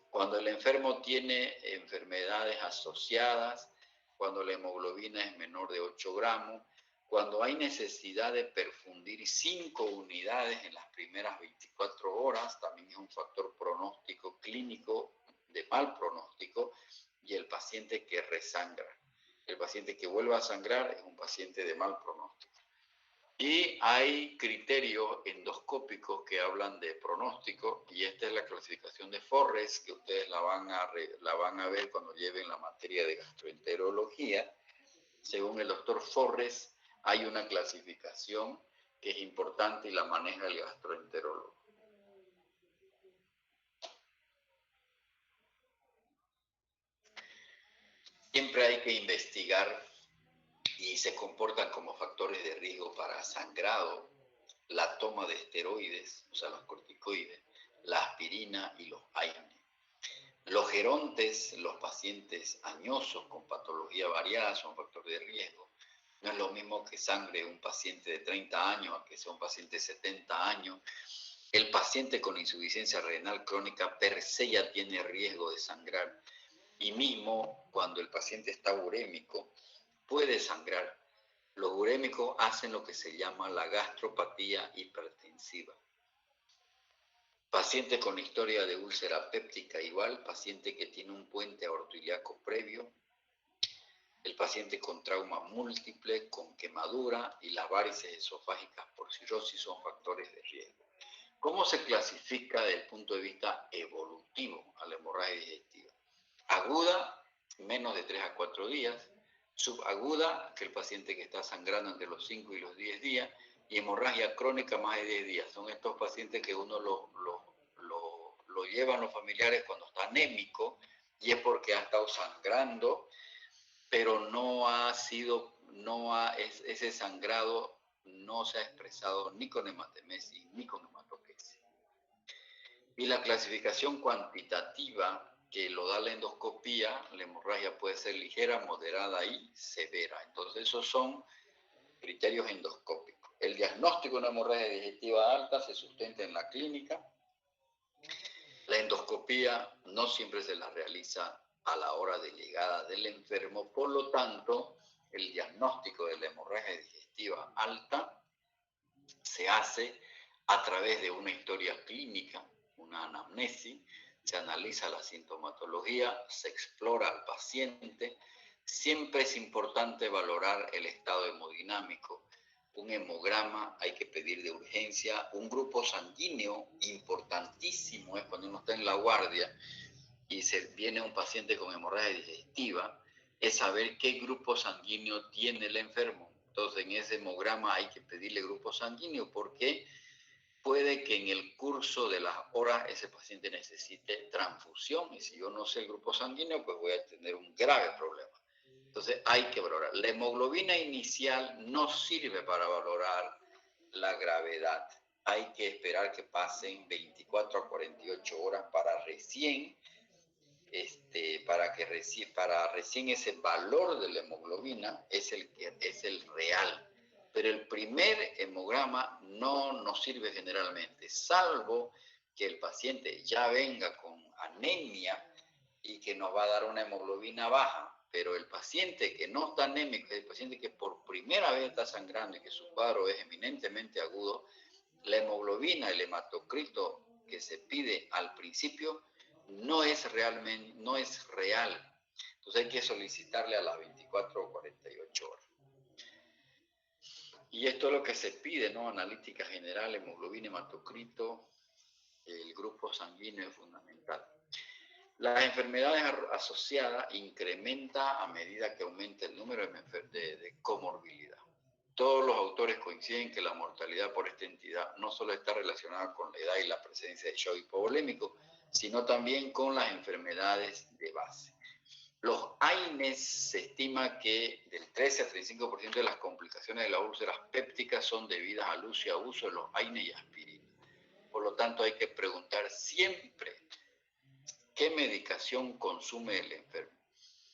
Cuando el enfermo tiene enfermedades asociadas, cuando la hemoglobina es menor de 8 gramos, cuando hay necesidad de perfundir 5 unidades en las primeras 24 horas, también es un factor pronóstico clínico de mal pronóstico, y el paciente que resangra. El paciente que vuelve a sangrar es un paciente de mal pronóstico. Y hay criterios endoscópicos que hablan de pronóstico, y esta es la clasificación de Forres, que ustedes la van a ver cuando lleven la materia de gastroenterología. Según el doctor Forres, hay una clasificación que es importante y la maneja el gastroenterólogo. Siempre hay que investigar y se comportan como factores de riesgo para sangrado la toma de esteroides, o sea, los corticoides, la aspirina y los AINE. Los gerontes, los pacientes añosos con patología variada son factores de riesgo. No es lo mismo que sangre un paciente de 30 años a que sea un paciente de 70 años. El paciente con insuficiencia renal crónica per se ya tiene riesgo de sangrar. Y mismo cuando el paciente está urémico, puede sangrar. Los urémicos hacen lo que se llama la gastropatía hipertensiva. Paciente con historia de úlcera péptica igual, paciente que tiene un puente aortoiliaco previo, el paciente con trauma múltiple, con quemadura y las varices esofágicas por cirrosis son factores de riesgo. ¿Cómo se clasifica desde el punto de vista evolutivo a la hemorragia digestiva? Aguda, menos de 3 a 4 días. Subaguda, que el paciente que está sangrando entre los 5 y los 10 días. Y hemorragia crónica, más de 10 días. Son estos pacientes que uno lo llevan los familiares cuando está anémico y es porque ha estado sangrando, pero ese sangrado no se ha expresado ni con hematemesis ni con hematoquesis. Y la clasificación cuantitativa que lo da la endoscopía, la hemorragia puede ser ligera, moderada y severa. Entonces esos son criterios endoscópicos. El diagnóstico de una hemorragia digestiva alta se sustenta en la clínica. La endoscopía no siempre se la realiza a la hora de llegada del enfermo, por lo tanto, el diagnóstico de la hemorragia digestiva alta se hace a través de una historia clínica, una anamnesis, se analiza la sintomatología, se explora al paciente. Siempre es importante valorar el estado hemodinámico. Un hemograma hay que pedir de urgencia. Un grupo sanguíneo importantísimo es cuando uno está en la guardia y viene un paciente con hemorragia digestiva, es saber qué grupo sanguíneo tiene el enfermo. Entonces, en ese hemograma hay que pedirle grupo sanguíneo porque puede que en el curso de las horas ese paciente necesite transfusión y si yo no sé el grupo sanguíneo, pues voy a tener un grave problema. Entonces, hay que valorar. La hemoglobina inicial no sirve para valorar la gravedad. Hay que esperar que pasen 24 a 48 horas para recién ese valor de la hemoglobina es el real. Pero el primer hemograma no nos sirve generalmente, salvo que el paciente ya venga con anemia y que nos va a dar una hemoglobina baja. Pero el paciente que no está anémico, el paciente que por primera vez está sangrando y que su cuadro es eminentemente agudo, la hemoglobina, el hematocrito que se pide al principio, no es real. Entonces hay que solicitarle a las 24 o 48 horas. Y esto es lo que se pide, ¿no? Analítica general, hemoglobina, hematocrito, el grupo sanguíneo es fundamental. Las enfermedades asociadas incrementa a medida que aumenta el número de comorbilidad. Todos los autores coinciden que la mortalidad por esta entidad no solo está relacionada con la edad y la presencia de shock hipovolémico, sino también con las enfermedades de base. Los AINES se estima que del 13 al 35% de las complicaciones de las úlceras pépticas son debidas al uso y abuso de los AINES y aspirina. Por lo tanto, hay que preguntar siempre qué medicación consume el enfermo.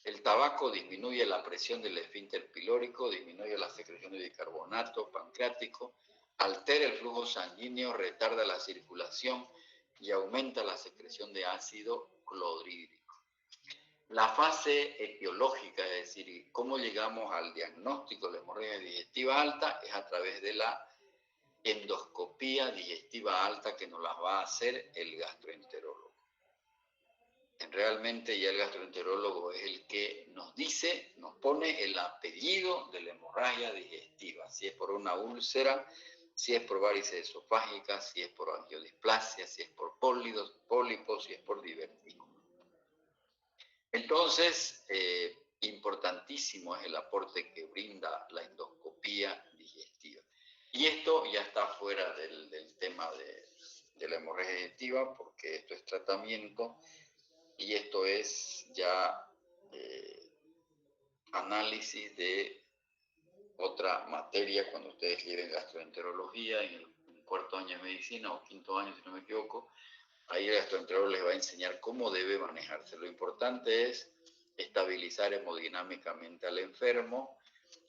El tabaco disminuye la presión del esfínter pilórico, disminuye la secreción de bicarbonato pancreático, altera el flujo sanguíneo, retarda la circulación y aumenta la secreción de ácido clorhídrico. La fase etiológica, es decir, cómo llegamos al diagnóstico de la hemorragia digestiva alta, es a través de la endoscopía digestiva alta que nos la va a hacer el gastroenterólogo. Realmente ya el gastroenterólogo es el que nos dice, nos pone el apellido de la hemorragia digestiva, si es por una úlcera, si es por varices esofágicas, si es por angiodisplasia, si es por pólipos, si es por divertículo. Entonces, importantísimo es el aporte que brinda la endoscopía digestiva. Y esto ya está fuera del tema de la hemorragia digestiva, porque esto es tratamiento y esto es ya análisis de otra materia cuando ustedes lleven gastroenterología en el cuarto año de medicina o quinto año, si no me equivoco. Ahí el gastroenterólogo les va a enseñar cómo debe manejarse. Lo importante es estabilizar hemodinámicamente al enfermo,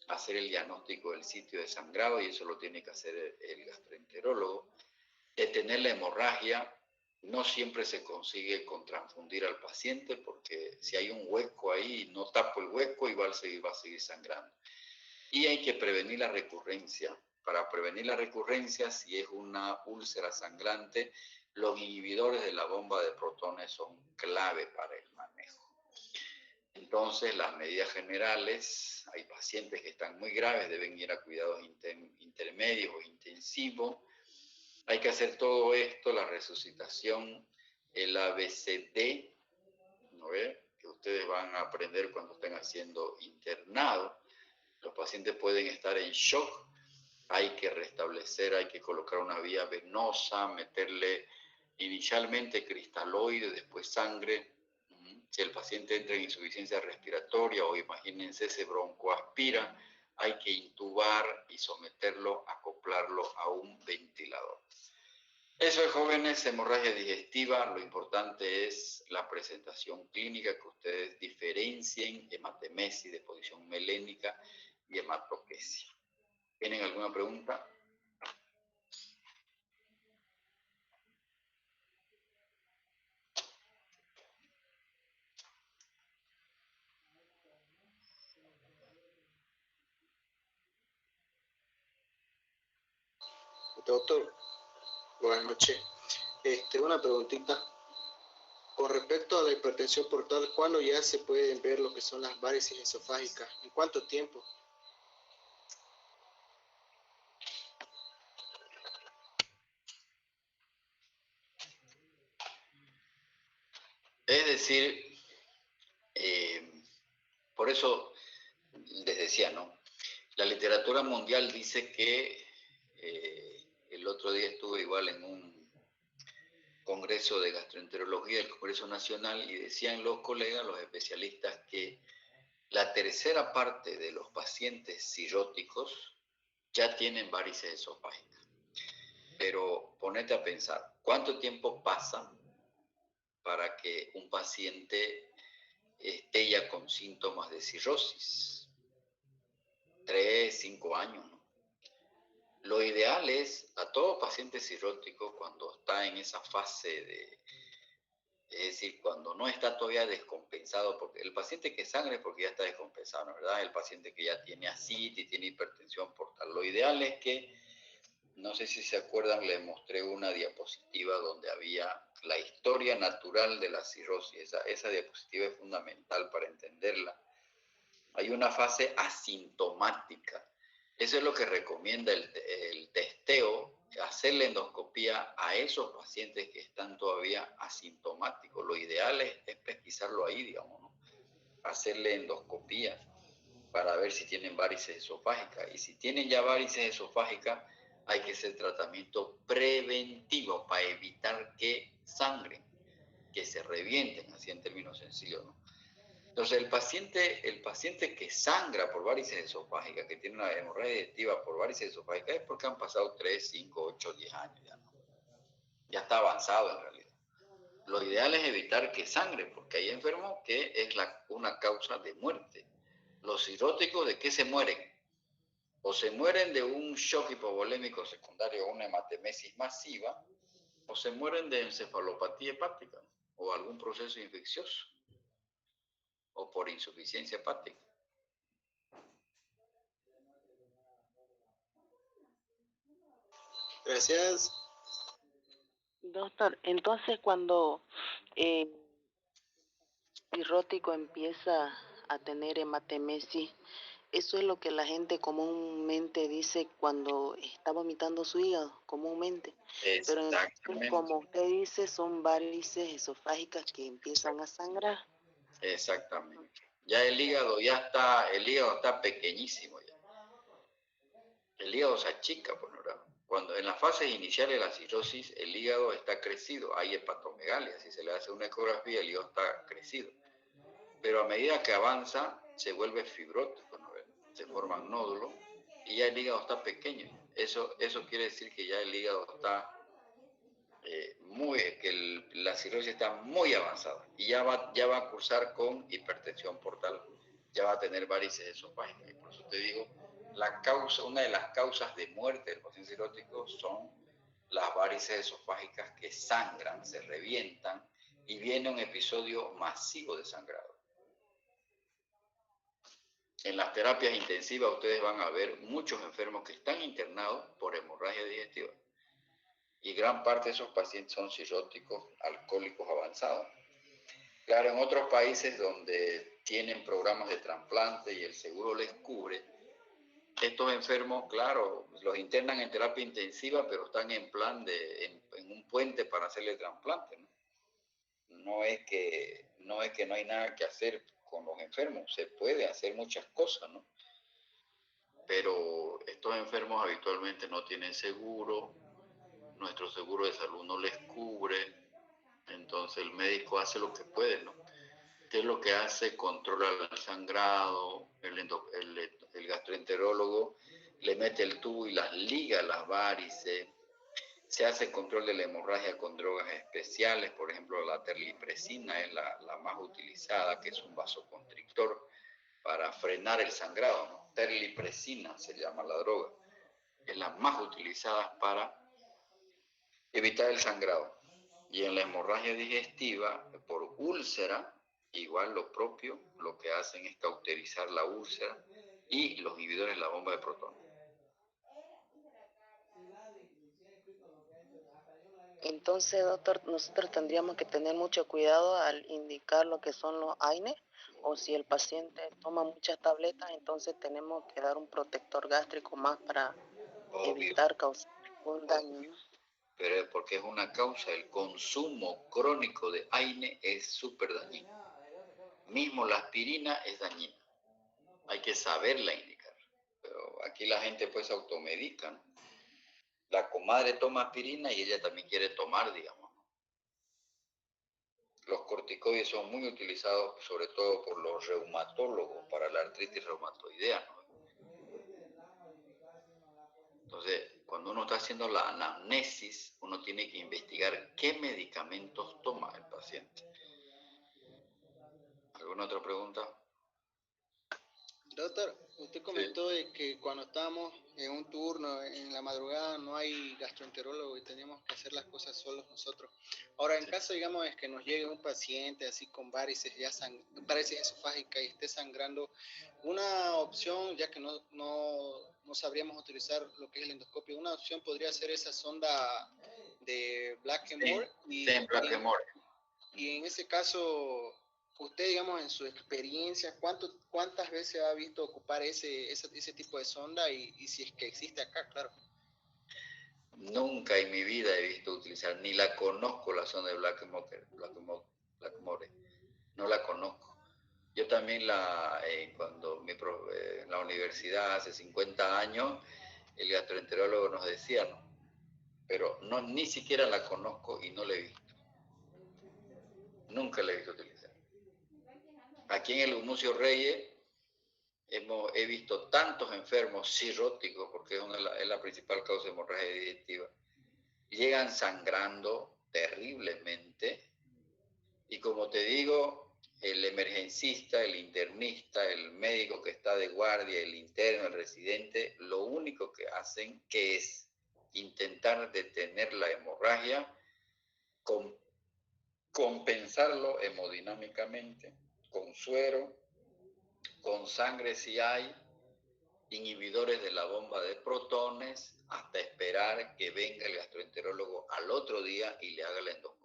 hacer el diagnóstico del sitio de sangrado, y eso lo tiene que hacer el gastroenterólogo. Detener la hemorragia no siempre se consigue con transfundir al paciente, porque si hay un hueco ahí, no tapo el hueco y va a seguir sangrando. Y hay que prevenir la recurrencia. Para prevenir la recurrencia, si es una úlcera sangrante, los inhibidores de la bomba de protones son clave para el manejo. Entonces, las medidas generales, hay pacientes que están muy graves, deben ir a cuidados intermedios o intensivos. Hay que hacer todo esto, la resucitación, el ABCD, ¿no ve? Que ustedes van a aprender cuando estén haciendo internado. Los pacientes pueden estar en shock, hay que restablecer, hay que colocar una vía venosa, meterle inicialmente cristaloide, después sangre. Si el paciente entra en insuficiencia respiratoria o imagínense se broncoaspira, hay que intubar y someterlo, acoplarlo a un ventilador. Eso es, jóvenes, hemorragia digestiva. Lo importante es la presentación clínica, que ustedes diferencien hematemesis de posición melénica y hematoquesia. ¿Tienen alguna pregunta? Doctor, buenas noches. Una preguntita. Con respecto a la hipertensión portal, ¿cuándo ya se pueden ver lo que son las varices esofágicas? ¿En cuánto tiempo? Es decir, por eso les decía, ¿no? La literatura mundial dice que el otro día estuve igual en un congreso de gastroenterología del Congreso Nacional y decían los colegas, los especialistas, que la tercera parte de los pacientes cirróticos ya tienen varices esofágicas. Pero ponete a pensar, ¿cuánto tiempo pasa para que un paciente esté ya con síntomas de cirrosis? 3, 5 años, ¿no? Lo ideal es a todo paciente cirrótico, cuando está en esa fase es decir, cuando no está todavía descompensado, porque el paciente que sangra es porque ya está descompensado, ¿verdad? El paciente que ya tiene ascitis, tiene hipertensión portal. Lo ideal es que, no sé si se acuerdan, les mostré una diapositiva donde había la historia natural de la cirrosis. Esa diapositiva es fundamental para entenderla. Hay una fase asintomática, Eso es lo que recomienda el testeo, hacer la endoscopía a esos pacientes que están todavía asintomáticos. Lo ideal es pesquisarlo ahí, digamos, ¿no? Hacerle endoscopía para ver si tienen varices esofágicas. Y si tienen ya varices esofágicas, hay que hacer tratamiento preventivo para evitar que sangren, que se revienten, así en términos sencillos, ¿no? Entonces, el paciente que sangra por varices esofágicas, que tiene una hemorragia digestiva por varices esofágicas, es porque han pasado 3, 5, 8, 10 años ya, ¿no? Ya está avanzado en realidad. Lo ideal es evitar que sangre, porque hay enfermos que es una causa de muerte. Los cirróticos, ¿de qué se mueren? O se mueren de un shock hipovolémico secundario o una hematemesis masiva, o se mueren de encefalopatía hepática, ¿no? O algún proceso infeccioso, o por insuficiencia hepática. Gracias. Doctor, entonces cuando el cirrótico empieza a tener hematemesis, eso es lo que la gente comúnmente dice cuando está vomitando su hígado, comúnmente. Pero entonces, como usted dice, son varices esofágicas que empiezan a sangrar. Exactamente. Ya el hígado está pequeñísimo ya. El hígado se achica, pues, ¿verdad? Cuando en las fases iniciales de la cirrosis, el hígado está crecido, hay hepatomegalia, si se le hace una ecografía, el hígado está crecido. Pero a medida que avanza, se vuelve fibrótico, ¿no? Se forman nódulos y ya el hígado está pequeño. Eso quiere decir que ya el hígado está la cirrosis está muy avanzada y ya va a cursar con hipertensión portal, ya va a tener varices esofágicas. Y por eso te digo, una de las causas de muerte del paciente cirrótico son las varices esofágicas que sangran, se revientan y viene un episodio masivo de sangrado. En las terapias intensivas ustedes van a ver muchos enfermos que están internados por hemorragia digestiva. Y gran parte de esos pacientes son cirróticos alcohólicos avanzados. Claro, en otros países donde tienen programas de trasplante y el seguro les cubre, estos enfermos, claro, los internan en terapia intensiva, pero están en plan en un puente para hacerle trasplante, ¿no? No es que no hay nada que hacer con los enfermos, se puede hacer muchas cosas, ¿no? Pero estos enfermos habitualmente no tienen seguro, nuestro seguro de salud no les cubre, entonces el médico hace lo que puede, ¿no? ¿Qué es lo que hace? Controla el sangrado, el gastroenterólogo le mete el tubo y las liga las varices, se hace control de la hemorragia con drogas especiales, por ejemplo la terlipresina es la más utilizada, que es un vasoconstrictor para frenar el sangrado, ¿no? Terlipresina se llama la droga, es la más utilizada para evitar el sangrado. Y en la hemorragia digestiva, por úlcera, igual lo propio, lo que hacen es cauterizar la úlcera y los inhibidores de la bomba de protones. Entonces, doctor, nosotros tendríamos que tener mucho cuidado al indicar lo que son los AINE, o si el paciente toma muchas tabletas, entonces tenemos que dar un protector gástrico más para evitar causar un daño, ¿no? Pero es porque es una causa, el consumo crónico de AINE es súper dañino. Mismo la aspirina es dañina. Hay que saberla indicar. Pero aquí la gente pues automedica, ¿no? La comadre toma aspirina y ella también quiere tomar, digamos. Los corticoides son muy utilizados sobre todo por los reumatólogos para la artritis reumatoidea, ¿no? Entonces, cuando uno está haciendo la anamnesis, uno tiene que investigar qué medicamentos toma el paciente. ¿Alguna otra pregunta? Doctor, usted comentó de que cuando estábamos en un turno, en la madrugada, no hay gastroenterólogo y teníamos que hacer las cosas solos nosotros. Ahora, en caso, digamos, es que nos llegue un paciente así con varices, varices esofágicas y esté sangrando, una opción, ya que no sabríamos utilizar lo que es el endoscopio, una opción podría ser esa sonda de Blackmore. Sí, Blackmore. Y en ese caso, usted, digamos, en su experiencia, ¿cuántas veces ha visto ocupar ese tipo de sonda y si es que existe acá, claro? Nunca en mi vida he visto utilizar, ni la conozco la sonda de Blackmore, no la conozco. Yo también cuando en la universidad hace 50 años, el gastroenterólogo nos decía, ¿no? Pero no, ni siquiera la conozco y no la he visto. Nunca la he visto utilizar. Aquí en el Gumucio Reyes he visto tantos enfermos cirróticos, porque es la principal causa de hemorragia digestiva, llegan sangrando terriblemente y como te digo, el emergencista, el internista, el médico que está de guardia, el interno, el residente, lo único que hacen que es intentar detener la hemorragia, compensarlo hemodinámicamente, con suero, con sangre si hay, inhibidores de la bomba de protones, hasta esperar que venga el gastroenterólogo al otro día y le haga la endoscopia.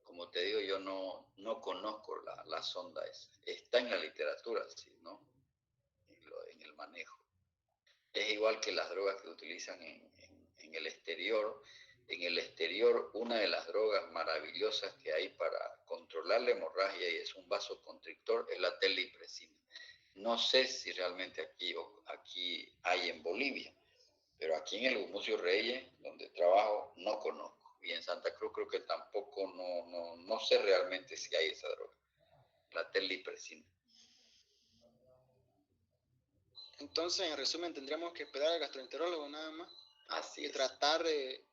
Como te digo, yo no conozco la sonda esa. Está en la literatura, sí, ¿no? En el manejo. Es igual que las drogas que utilizan en el exterior. En el exterior, una de las drogas maravillosas que hay para controlar la hemorragia y es un vasoconstrictor es la terlipresina. No sé si realmente aquí hay en Bolivia, pero aquí en el Gumucio Reyes, donde trabajo, no conozco. Y en Santa Cruz creo que tampoco, no sé realmente si hay esa droga, la terlipresina. Entonces, en resumen, tendríamos que esperar al gastroenterólogo nada más. Así y es. tratar de...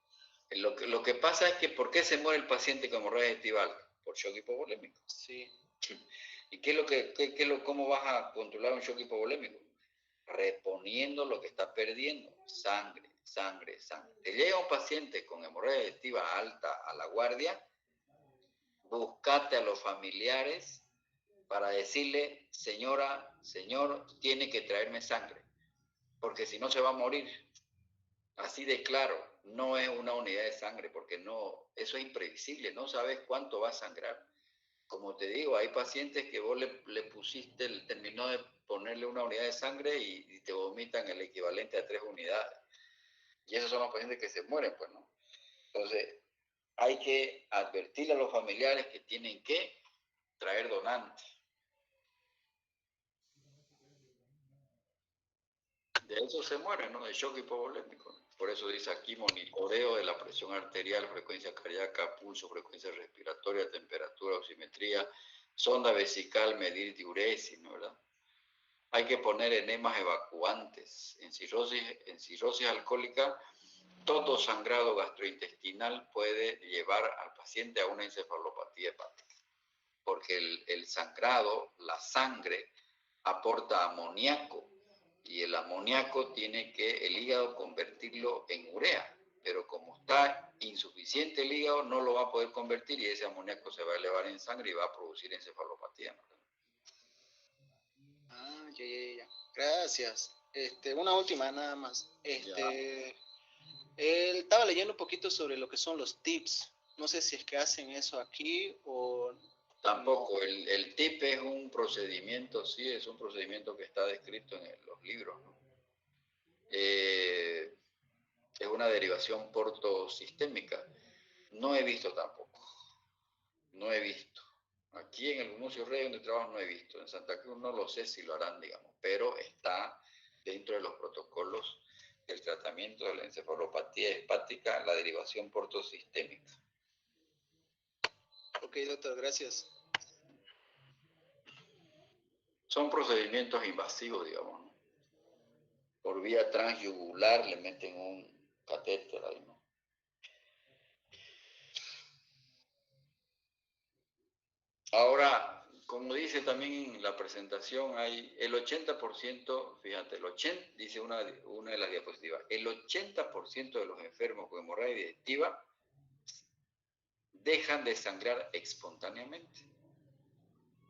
Lo que pasa es que ¿por qué se muere el paciente con hemorragia digestiva alta? Por shock hipovolémico. Sí. ¿Y cómo vas a controlar un shock hipovolémico? Reponiendo lo que está perdiendo, sangre. Te llega un paciente con hemorragia digestiva alta a la guardia, buscate a los familiares para decirle, señora, señor, tiene que traerme sangre, porque si no se va a morir. Así de claro, no es una unidad de sangre, porque eso es imprevisible, no sabes cuánto va a sangrar. Como te digo, hay pacientes que vos le pusiste, terminó de ponerle una unidad de sangre y te vomitan el equivalente a 3 unidades. Y esos son los pacientes que se mueren, pues, ¿no? Entonces, hay que advertirle a los familiares que tienen que traer donantes. De eso se mueren, ¿no? De shock hipovolémico. Por eso dice aquí monitoreo de la presión arterial, frecuencia cardíaca, pulso, frecuencia respiratoria, temperatura, oximetría, sonda vesical, medir diuresis, ¿no? ¿Verdad? Hay que poner enemas evacuantes. En cirrosis alcohólica, todo sangrado gastrointestinal puede llevar al paciente a una encefalopatía hepática, porque el sangrado, la sangre, aporta amoníaco y el amoníaco tiene que el hígado convertirlo en urea, pero como está insuficiente el hígado no lo va a poder convertir y ese amoníaco se va a elevar en sangre y va a producir encefalopatía, ¿no? Ya. Gracias. Una última nada más. Él estaba leyendo un poquito sobre lo que son los tips. No sé si es que hacen eso aquí o... Tampoco. No. El TIP es un procedimiento, sí, es un procedimiento que está descrito en los libros, ¿no? Es una derivación portosistémica. No he visto tampoco. No he visto. Aquí en el Gumucio Rey donde trabajo no he visto. En Santa Cruz no lo sé si lo harán, digamos, pero está dentro de los protocolos del tratamiento de la encefalopatía hepática, la derivación portosistémica. Ok, doctor, gracias. Son procedimientos invasivos, digamos, ¿no? Por vía transyugular le meten un catéter ahí, ¿no? Ahora, como dice también en la presentación, hay el 80%, fíjate, dice una de las diapositivas, el 80% de los enfermos con hemorragia digestiva dejan de sangrar espontáneamente.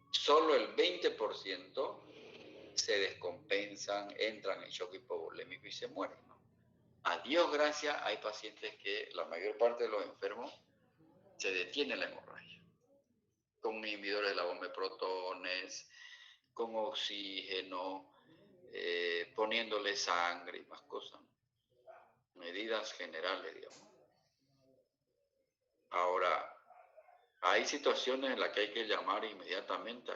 Solo el 20% se descompensan, entran en shock hipovolémico y se mueren, ¿no? A Dios gracias, hay pacientes que la mayor parte de los enfermos se detiene la hemorragia. con inhibidores de la bomba de protones, con oxígeno, poniéndole sangre y más cosas. Medidas generales, digamos. Ahora, hay situaciones en las que hay que llamar inmediatamente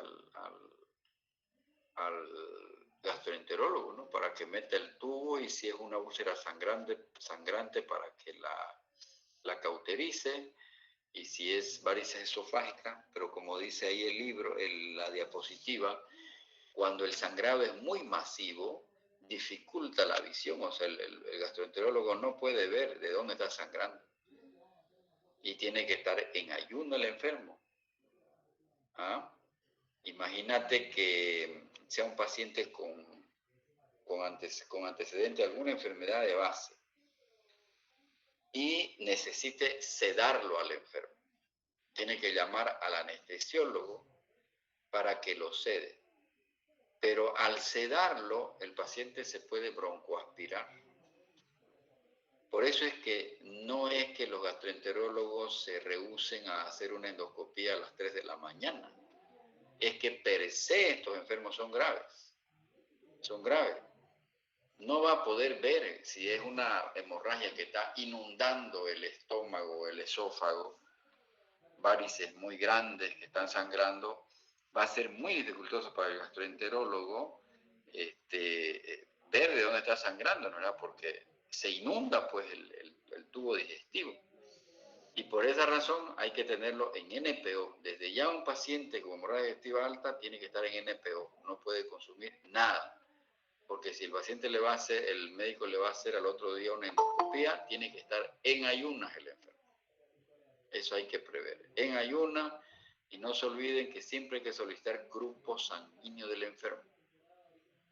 al gastroenterólogo, ¿no? Para que meta el tubo, y si es una úlcera sangrante para que la cauterice, y si es varices esofágica, pero como dice ahí el libro, la diapositiva, cuando el sangrado es muy masivo, dificulta la visión, o sea, el gastroenterólogo no puede ver de dónde está sangrando. Y tiene que estar en ayuno el enfermo. ¿Ah? Imagínate que sea un paciente con antecedente de alguna enfermedad de base y necesite sedarlo al enfermo. Tiene que llamar al anestesiólogo para que lo sede. Pero al sedarlo, el paciente se puede broncoaspirar. Por eso es que no es que los gastroenterólogos se rehúsen a hacer una endoscopía a las 3 de la mañana. Es que per se estos enfermos son graves. Son graves. No va a poder ver si es una hemorragia que está inundando el estómago, el esófago, varices muy grandes que están sangrando. Va a ser muy dificultoso para el gastroenterólogo ver de dónde está sangrando, ¿no? Porque se inunda pues el tubo digestivo. Y por esa razón hay que tenerlo en NPO. Desde ya un paciente con hemorragia digestiva alta tiene que estar en NPO, no puede consumir nada. Porque si el paciente el médico le va a hacer al otro día una endoscopía, tiene que estar en ayunas el enfermo. Eso hay que prever. En ayunas, y no se olviden que siempre hay que solicitar grupo sanguíneo del enfermo.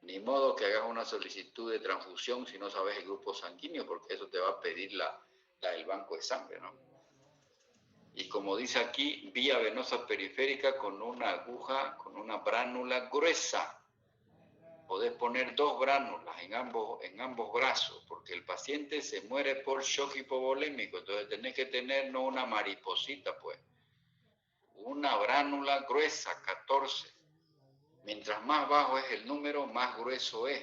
Ni modo que hagas una solicitud de transfusión si no sabes el grupo sanguíneo, porque eso te va a pedir el banco de sangre, ¿no? Y como dice aquí, vía venosa periférica con una aguja, con una bránula gruesa. Podés poner 2 bránulas en ambos brazos, porque el paciente se muere por shock hipovolémico, entonces tenés que tener no una mariposita, pues, una bránula gruesa, 14. Mientras más bajo es el número, más grueso es.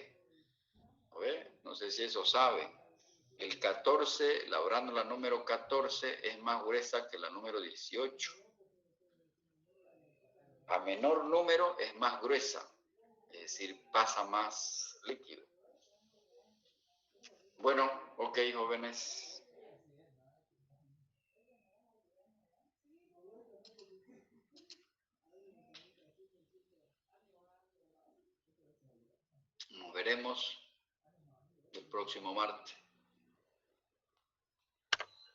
¿Ves? No sé si eso saben. El 14, la bránula número 14 es más gruesa que la número 18. A menor número es más gruesa, es decir, pasa más líquido. Bueno, ok, jóvenes. Nos veremos el próximo martes.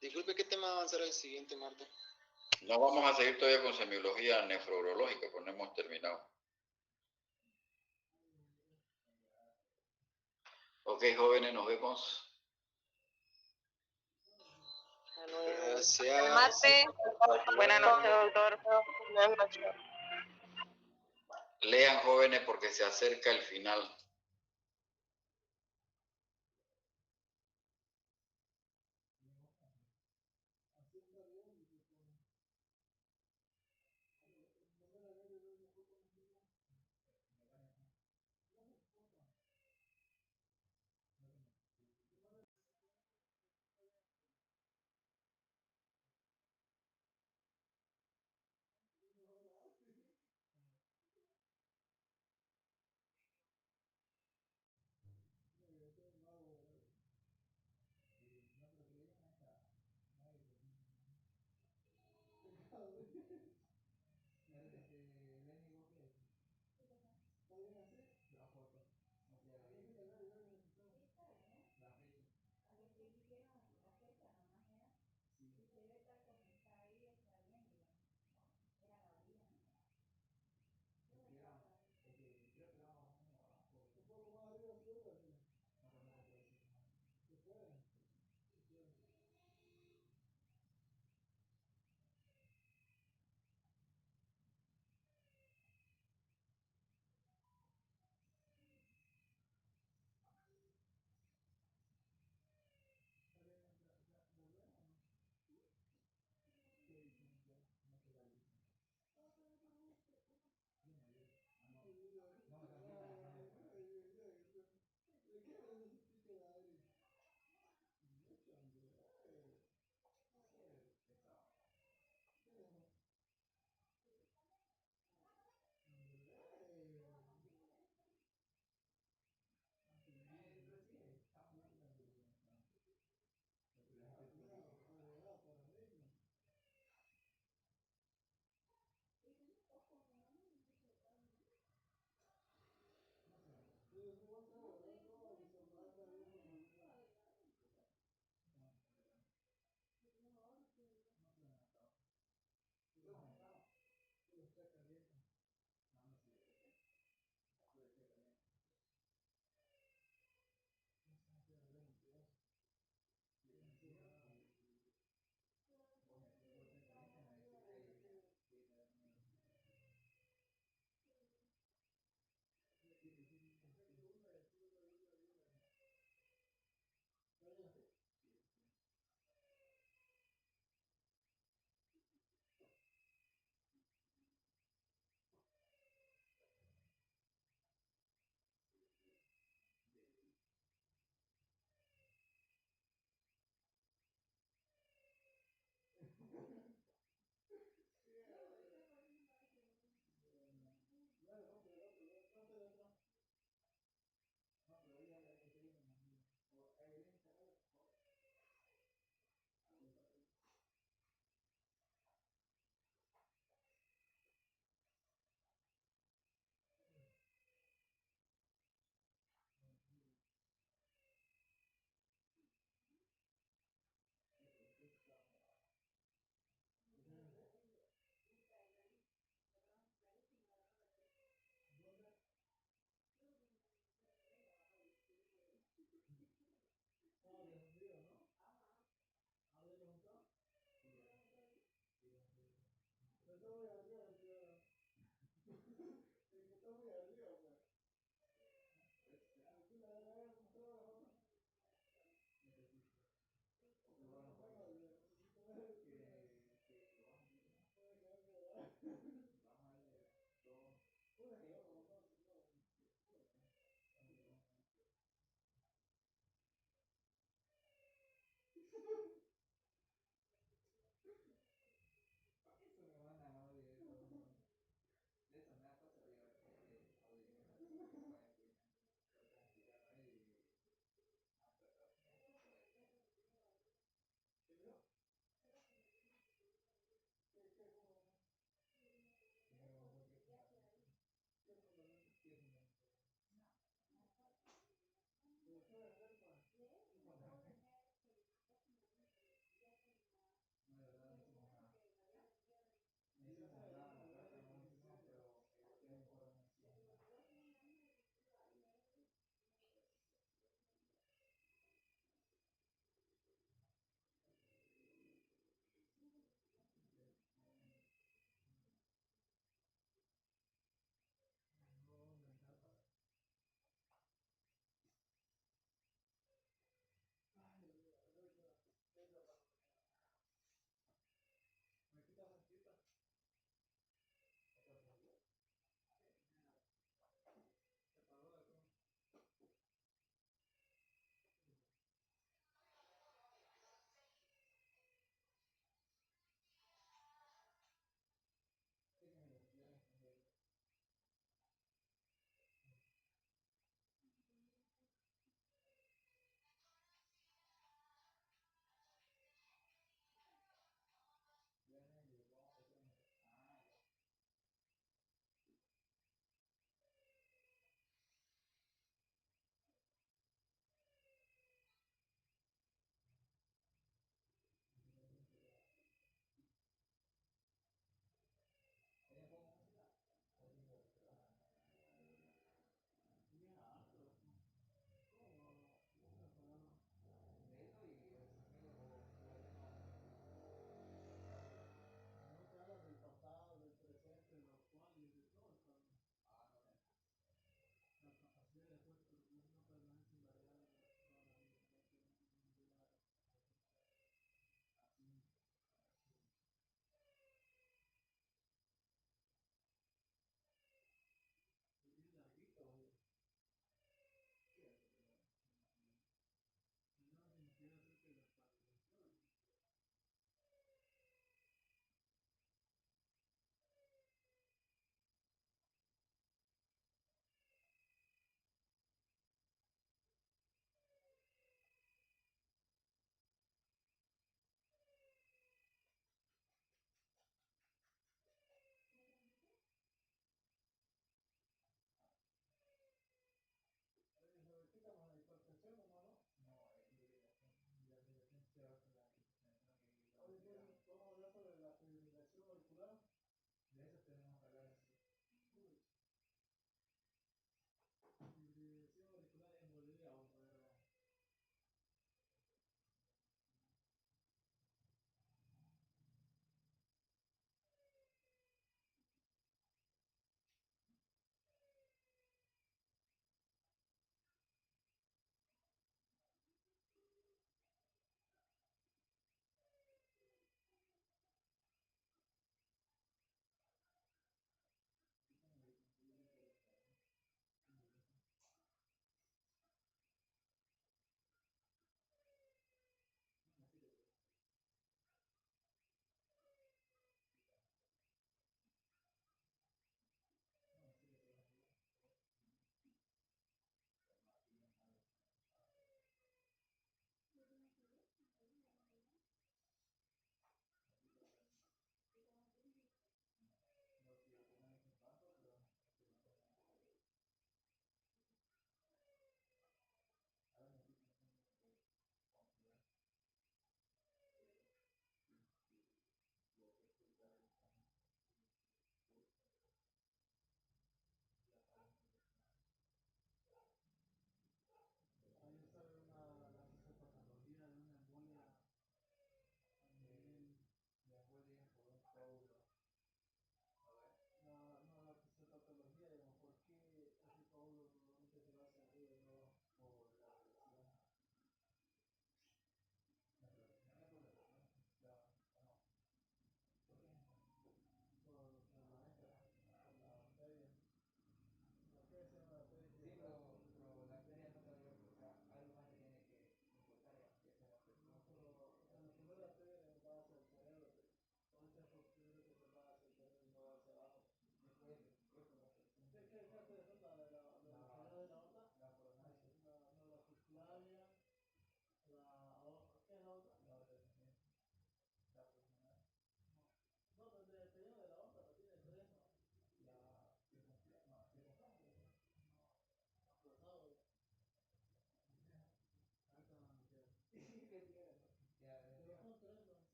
Disculpe, ¿qué tema va a avanzar el siguiente martes? No vamos a seguir todavía con semiología nefrológica, pues no hemos terminado. Ok, jóvenes, nos vemos. Gracias. Mate. Buenas noches, doctor. Buenas noches. Lean, jóvenes, porque se acerca el final.